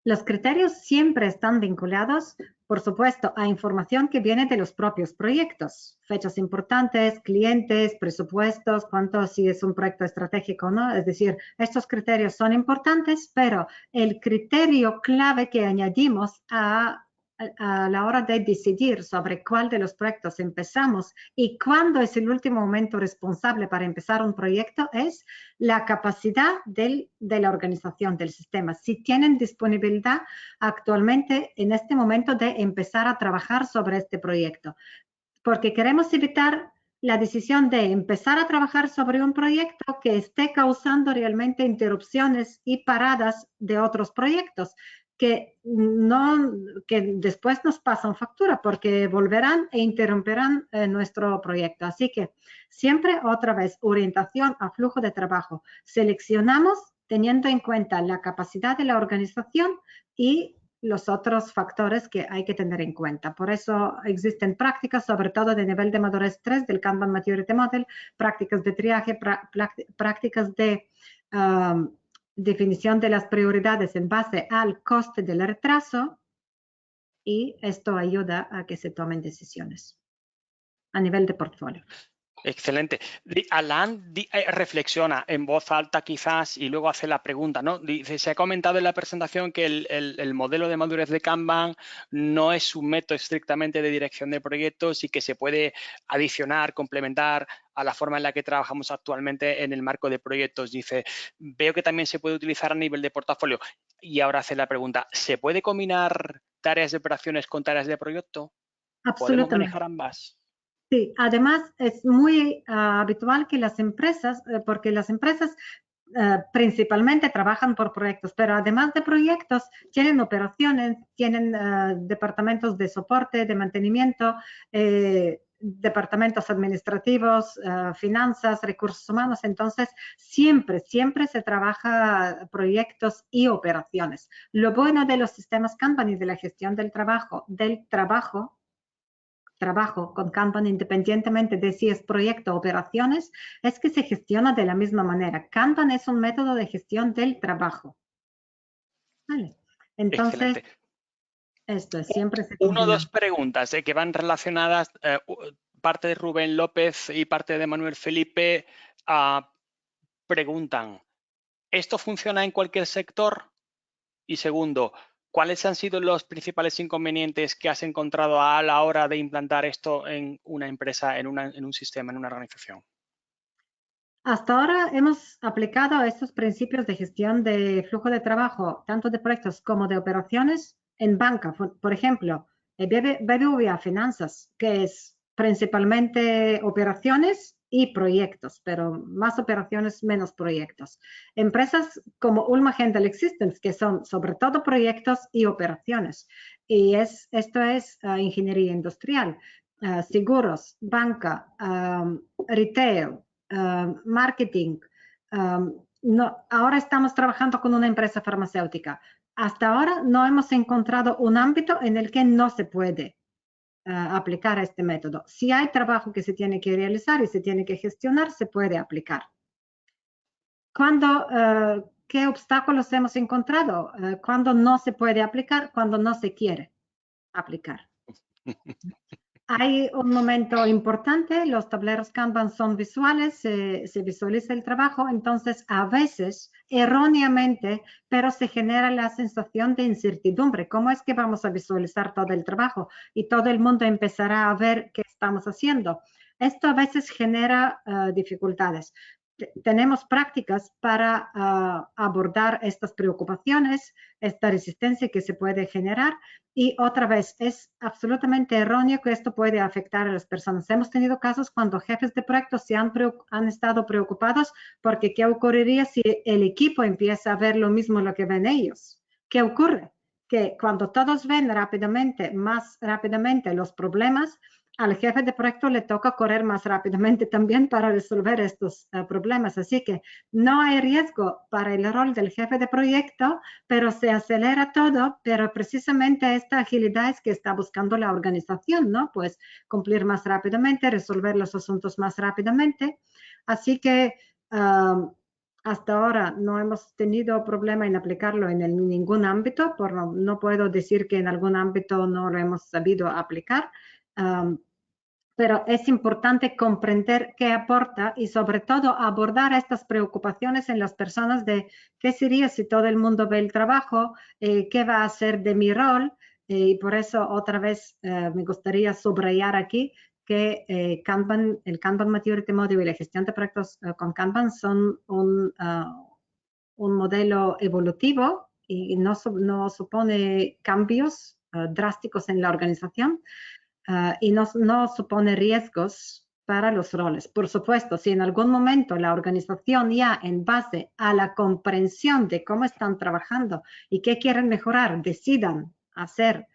Los criterios siempre están vinculados, por supuesto, a información que viene de los propios proyectos. Fechas importantes, clientes, presupuestos, si es un proyecto estratégico, ¿no? Es decir, estos criterios son importantes, pero el criterio clave que añadimos a la hora de decidir sobre cuál de los proyectos empezamos y cuándo es el último momento responsable para empezar un proyecto es la capacidad de la organización del sistema. Si tienen disponibilidad actualmente en este momento de empezar a trabajar sobre este proyecto. Porque queremos evitar la decisión de empezar a trabajar sobre un proyecto que esté causando realmente interrupciones y paradas de otros proyectos que después nos pasan factura porque volverán e interrumpirán nuestro proyecto. Así que siempre otra vez orientación a flujo de trabajo. Seleccionamos teniendo en cuenta la capacidad de la organización y los otros factores que hay que tener en cuenta. Por eso existen prácticas, sobre todo de nivel de madurez 3 del Kanban Maturity Model, prácticas de triaje, prácticas de definición de las prioridades en base al coste del retraso, y esto ayuda a que se tomen decisiones a nivel de portfolio. Excelente. Alain reflexiona en voz alta quizás y luego hace la pregunta, ¿no? Dice, se ha comentado en la presentación que el modelo de madurez de Kanban no es un método estrictamente de dirección de proyectos y que se puede adicionar, complementar a la forma en la que trabajamos actualmente en el marco de proyectos. Dice, veo que también se puede utilizar a nivel de portafolio. Y ahora hace la pregunta, ¿se puede combinar tareas de operaciones con tareas de proyecto? ¿Podemos manejar ambas? Sí, además es muy habitual que las empresas, porque las empresas principalmente trabajan por proyectos, pero además de proyectos tienen operaciones, tienen departamentos de soporte, de mantenimiento, departamentos administrativos, finanzas, recursos humanos. Entonces, siempre se trabaja proyectos y operaciones. Lo bueno de los sistemas Kanban y de la gestión del trabajo con Kanban, independientemente de si es proyecto o operaciones, es que se gestiona de la misma manera. Kanban es un método de gestión del trabajo. Vale. Entonces, excelente. Esto es siempre se combina. 1 o 2 preguntas que van relacionadas, parte de Rubén López y parte de Manuel Felipe preguntan, ¿esto funciona en cualquier sector? Y segundo, ¿cuáles han sido los principales inconvenientes que has encontrado a la hora de implantar esto en una empresa, en un sistema, en una organización? Hasta ahora hemos aplicado estos principios de gestión de flujo de trabajo, tanto de proyectos como de operaciones, en banca. Por ejemplo, BBVA Finanzas, que es principalmente operaciones y proyectos, pero más operaciones, menos proyectos. Empresas como Ulma Handel Existence, que son sobre todo proyectos y operaciones. Y esto es ingeniería industrial, seguros, banca, retail, marketing. Ahora estamos trabajando con una empresa farmacéutica. Hasta ahora no hemos encontrado un ámbito en el que no se puede aplicar este método. Si hay trabajo que se tiene que realizar y se tiene que gestionar, se puede aplicar. ¿Qué obstáculos hemos encontrado? Cuando no se puede aplicar, cuando no se quiere aplicar. Hay un momento importante, los tableros Kanban son visuales, se visualiza el trabajo, entonces a veces, erróneamente, pero se genera la sensación de incertidumbre. ¿Cómo es que vamos a visualizar todo el trabajo? Y todo el mundo empezará a ver qué estamos haciendo. Esto a veces genera dificultades. Tenemos prácticas para abordar estas preocupaciones, esta resistencia que se puede generar. Y otra vez, es absolutamente erróneo que esto puede afectar a las personas. Hemos tenido casos cuando jefes de proyectos han estado preocupados porque ¿qué ocurriría si el equipo empieza a ver lo mismo lo que ven ellos? ¿Qué ocurre? Que cuando todos ven más rápidamente los problemas, al jefe de proyecto le toca correr más rápidamente también para resolver estos problemas. Así que no hay riesgo para el rol del jefe de proyecto, pero se acelera todo, pero precisamente esta agilidad es que está buscando la organización, ¿no? Pues cumplir más rápidamente, resolver los asuntos más rápidamente. Así que hasta ahora no hemos tenido problema en aplicarlo en ningún ámbito, no puedo decir que en algún ámbito no lo hemos sabido aplicar. Pero es importante comprender qué aporta y sobre todo abordar estas preocupaciones en las personas de qué sería si todo el mundo ve el trabajo, qué va a ser de mi rol, y por eso otra vez me gustaría subrayar aquí que el Kanban Maturity Model y la gestión de proyectos con Kanban son un modelo evolutivo y no supone cambios drásticos en la organización. Y no supone riesgos para los roles. Por supuesto, si en algún momento la organización ya en base a la comprensión de cómo están trabajando y qué quieren mejorar, decidan hacer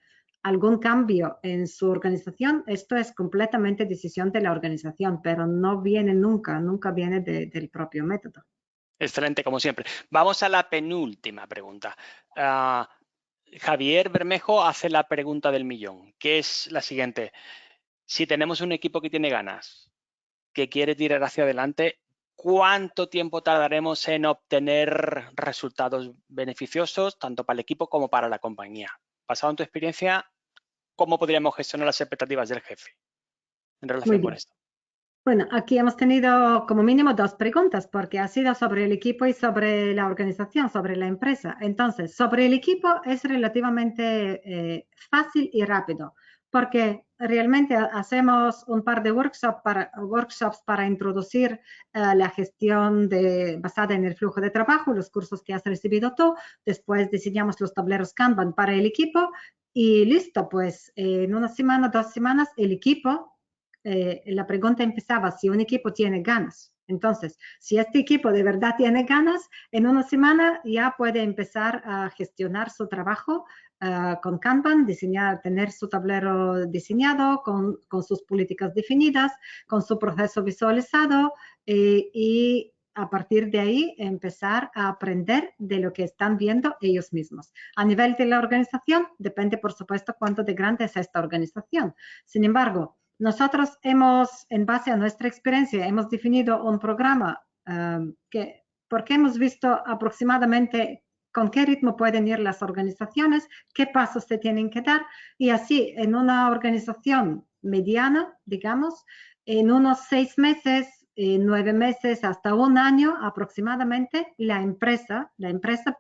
algún cambio en su organización, esto es completamente decisión de la organización, pero no viene nunca viene del propio método. Excelente, como siempre. Vamos a la penúltima pregunta. Javier Bermejo hace la pregunta del millón, que es la siguiente. Si tenemos un equipo que tiene ganas, que quiere tirar hacia adelante, ¿cuánto tiempo tardaremos en obtener resultados beneficiosos tanto para el equipo como para la compañía? Basado en tu experiencia, ¿cómo podríamos gestionar las expectativas del jefe en relación con esto? Bueno, aquí hemos tenido como mínimo 2 preguntas porque ha sido sobre el equipo y sobre la organización, sobre la empresa. Entonces, sobre el equipo es relativamente fácil y rápido porque realmente hacemos un par de workshops para introducir la gestión basada en el flujo de trabajo, los cursos que has recibido tú. Después diseñamos los tableros Kanban para el equipo y listo, pues en una semana, 2 semanas, el equipo... la pregunta empezaba si un equipo tiene ganas. Entonces, si este equipo de verdad tiene ganas, en una semana ya puede empezar a gestionar su trabajo con Kanban, tener su tablero diseñado, con sus políticas definidas, con su proceso visualizado y a partir de ahí empezar a aprender de lo que están viendo ellos mismos. A nivel de la organización, depende por supuesto cuánto de grande es esta organización. Sin embargo, nosotros en base a nuestra experiencia, hemos definido un programa porque hemos visto aproximadamente con qué ritmo pueden ir las organizaciones, qué pasos se tienen que dar y así en una organización mediana, digamos, en unos 6 meses, 9 meses hasta 1 año aproximadamente, la empresa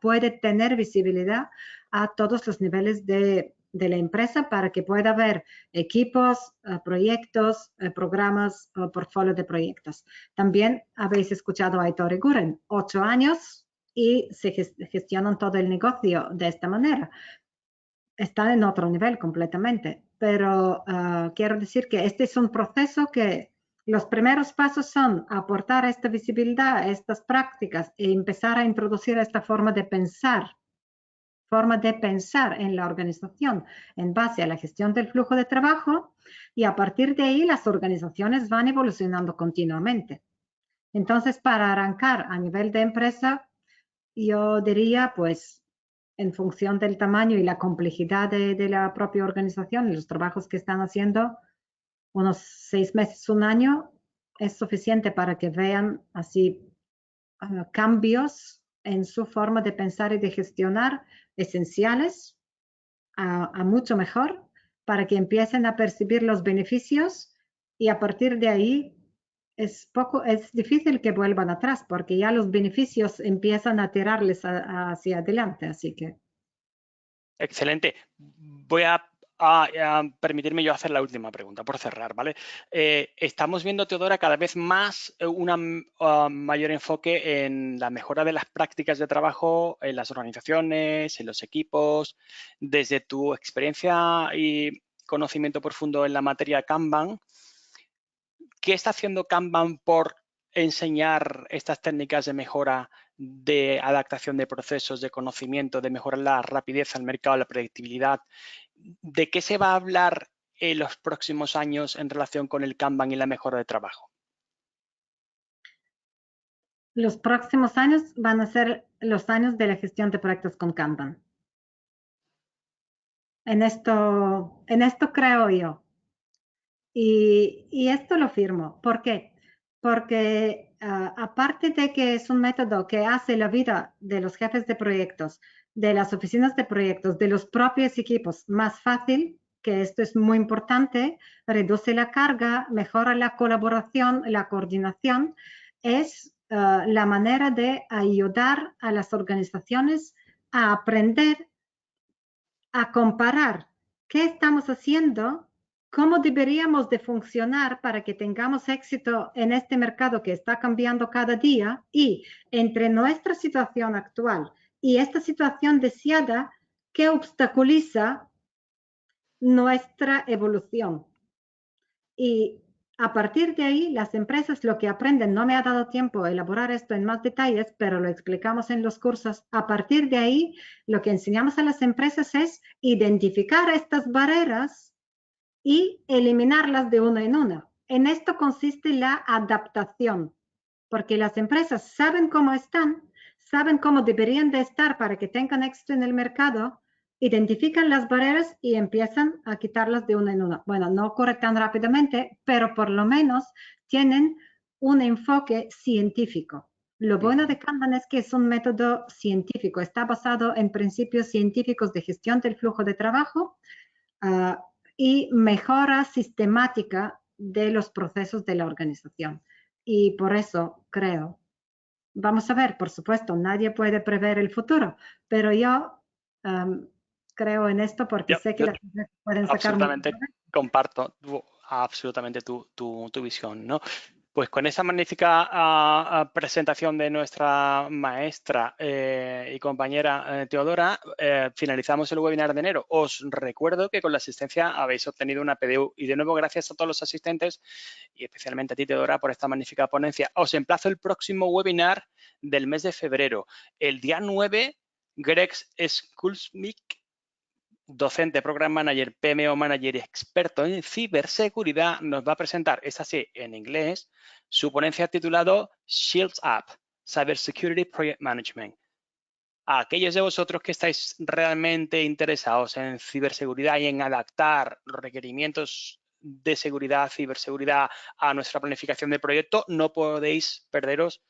puede tener visibilidad a todos los niveles de la empresa para que pueda haber equipos, proyectos, programas, portfolio de proyectos. También habéis escuchado a Aitor Eguren, 8 años y se gestionan todo el negocio de esta manera. Están en otro nivel completamente, pero quiero decir que este es un proceso que los primeros pasos son aportar esta visibilidad, estas prácticas e empezar a introducir esta forma de pensar en la organización en base a la gestión del flujo de trabajo y a partir de ahí las organizaciones van evolucionando continuamente. Entonces, para arrancar a nivel de empresa, yo diría, pues, en función del tamaño y la complejidad de la propia organización y los trabajos que están haciendo, unos 6 meses, 1 año es suficiente para que vean así cambios en su forma de pensar y de gestionar esenciales a mucho mejor para que empiecen a percibir los beneficios y a partir de ahí es difícil que vuelvan atrás porque ya los beneficios empiezan a tirarles hacia adelante, así que. Excelente. Voy a permitirme yo hacer la última pregunta, por cerrar, ¿vale? Estamos viendo, Teodora, cada vez más un mayor enfoque en la mejora de las prácticas de trabajo en las organizaciones, en los equipos. Desde tu experiencia y conocimiento profundo en la materia Kanban, ¿qué está haciendo Kanban por enseñar estas técnicas de mejora, de adaptación de procesos, de conocimiento, de mejorar la rapidez al mercado, la predictibilidad? ¿De qué se va a hablar en los próximos años en relación con el Kanban y la mejora de trabajo? Los próximos años van a ser los años de la gestión de proyectos con Kanban. En esto creo yo. Y esto lo firmo. ¿Por qué? Porque aparte de que es un método que hace la vida de los jefes de proyectos, de las oficinas de proyectos, de los propios equipos más fácil, que esto es muy importante, reduce la carga, mejora la colaboración, la coordinación, es la manera de ayudar a las organizaciones a aprender, a comparar qué estamos haciendo, cómo deberíamos de funcionar para que tengamos éxito en este mercado que está cambiando cada día y entre nuestra situación actual y esta situación deseada, qué obstaculiza nuestra evolución. Y a partir de ahí, las empresas lo que aprenden, no me ha dado tiempo a elaborar esto en más detalles, pero lo explicamos en los cursos. A partir de ahí, lo que enseñamos a las empresas es identificar estas barreras y eliminarlas de una en una. En esto consiste la adaptación, porque las empresas saben cómo están, saben cómo deberían de estar para que tengan éxito en el mercado, identifican las barreras y empiezan a quitarlas de una en una. Bueno, no ocurre tan rápidamente, pero por lo menos tienen un enfoque científico. Lo bueno de Kanban es que es un método científico, está basado en principios científicos de gestión del flujo de trabajo y mejora sistemática de los procesos de la organización. Y por eso creo, vamos a ver, por supuesto, nadie puede prever el futuro, pero yo creo en esto porque sé que las empresas pueden sacar... Absolutamente, comparto absolutamente tu visión, ¿no? Pues con esa magnífica presentación de nuestra maestra y compañera Teodora, finalizamos el webinar de enero. Os recuerdo que con la asistencia habéis obtenido una PDU y de nuevo gracias a todos los asistentes y especialmente a ti, Teodora, por esta magnífica ponencia. Os emplazo el próximo webinar del mes de febrero. El día 9, Greg Skulsmik, docente, Program Manager, PMO Manager y experto en ciberseguridad, nos va a presentar, esta sí, en inglés, su ponencia titulado Shields Up, Cybersecurity Project Management. A aquellos de vosotros que estáis realmente interesados en ciberseguridad y en adaptar los requerimientos de seguridad, ciberseguridad a nuestra planificación de proyecto, no podéis perderos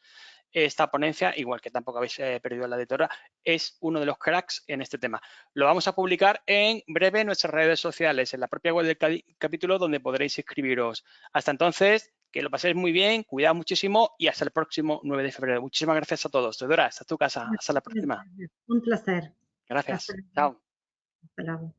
esta ponencia, igual que tampoco habéis perdido la de Teodora, es uno de los cracks en este tema. Lo vamos a publicar en breve en nuestras redes sociales, en la propia web del capítulo, donde podréis inscribiros. Hasta entonces, que lo paséis muy bien, cuidad muchísimo y hasta el próximo 9 de febrero. Muchísimas gracias a todos. Teodora, hasta tu casa. Hasta la próxima. Un placer. Gracias. Chao. Hasta luego.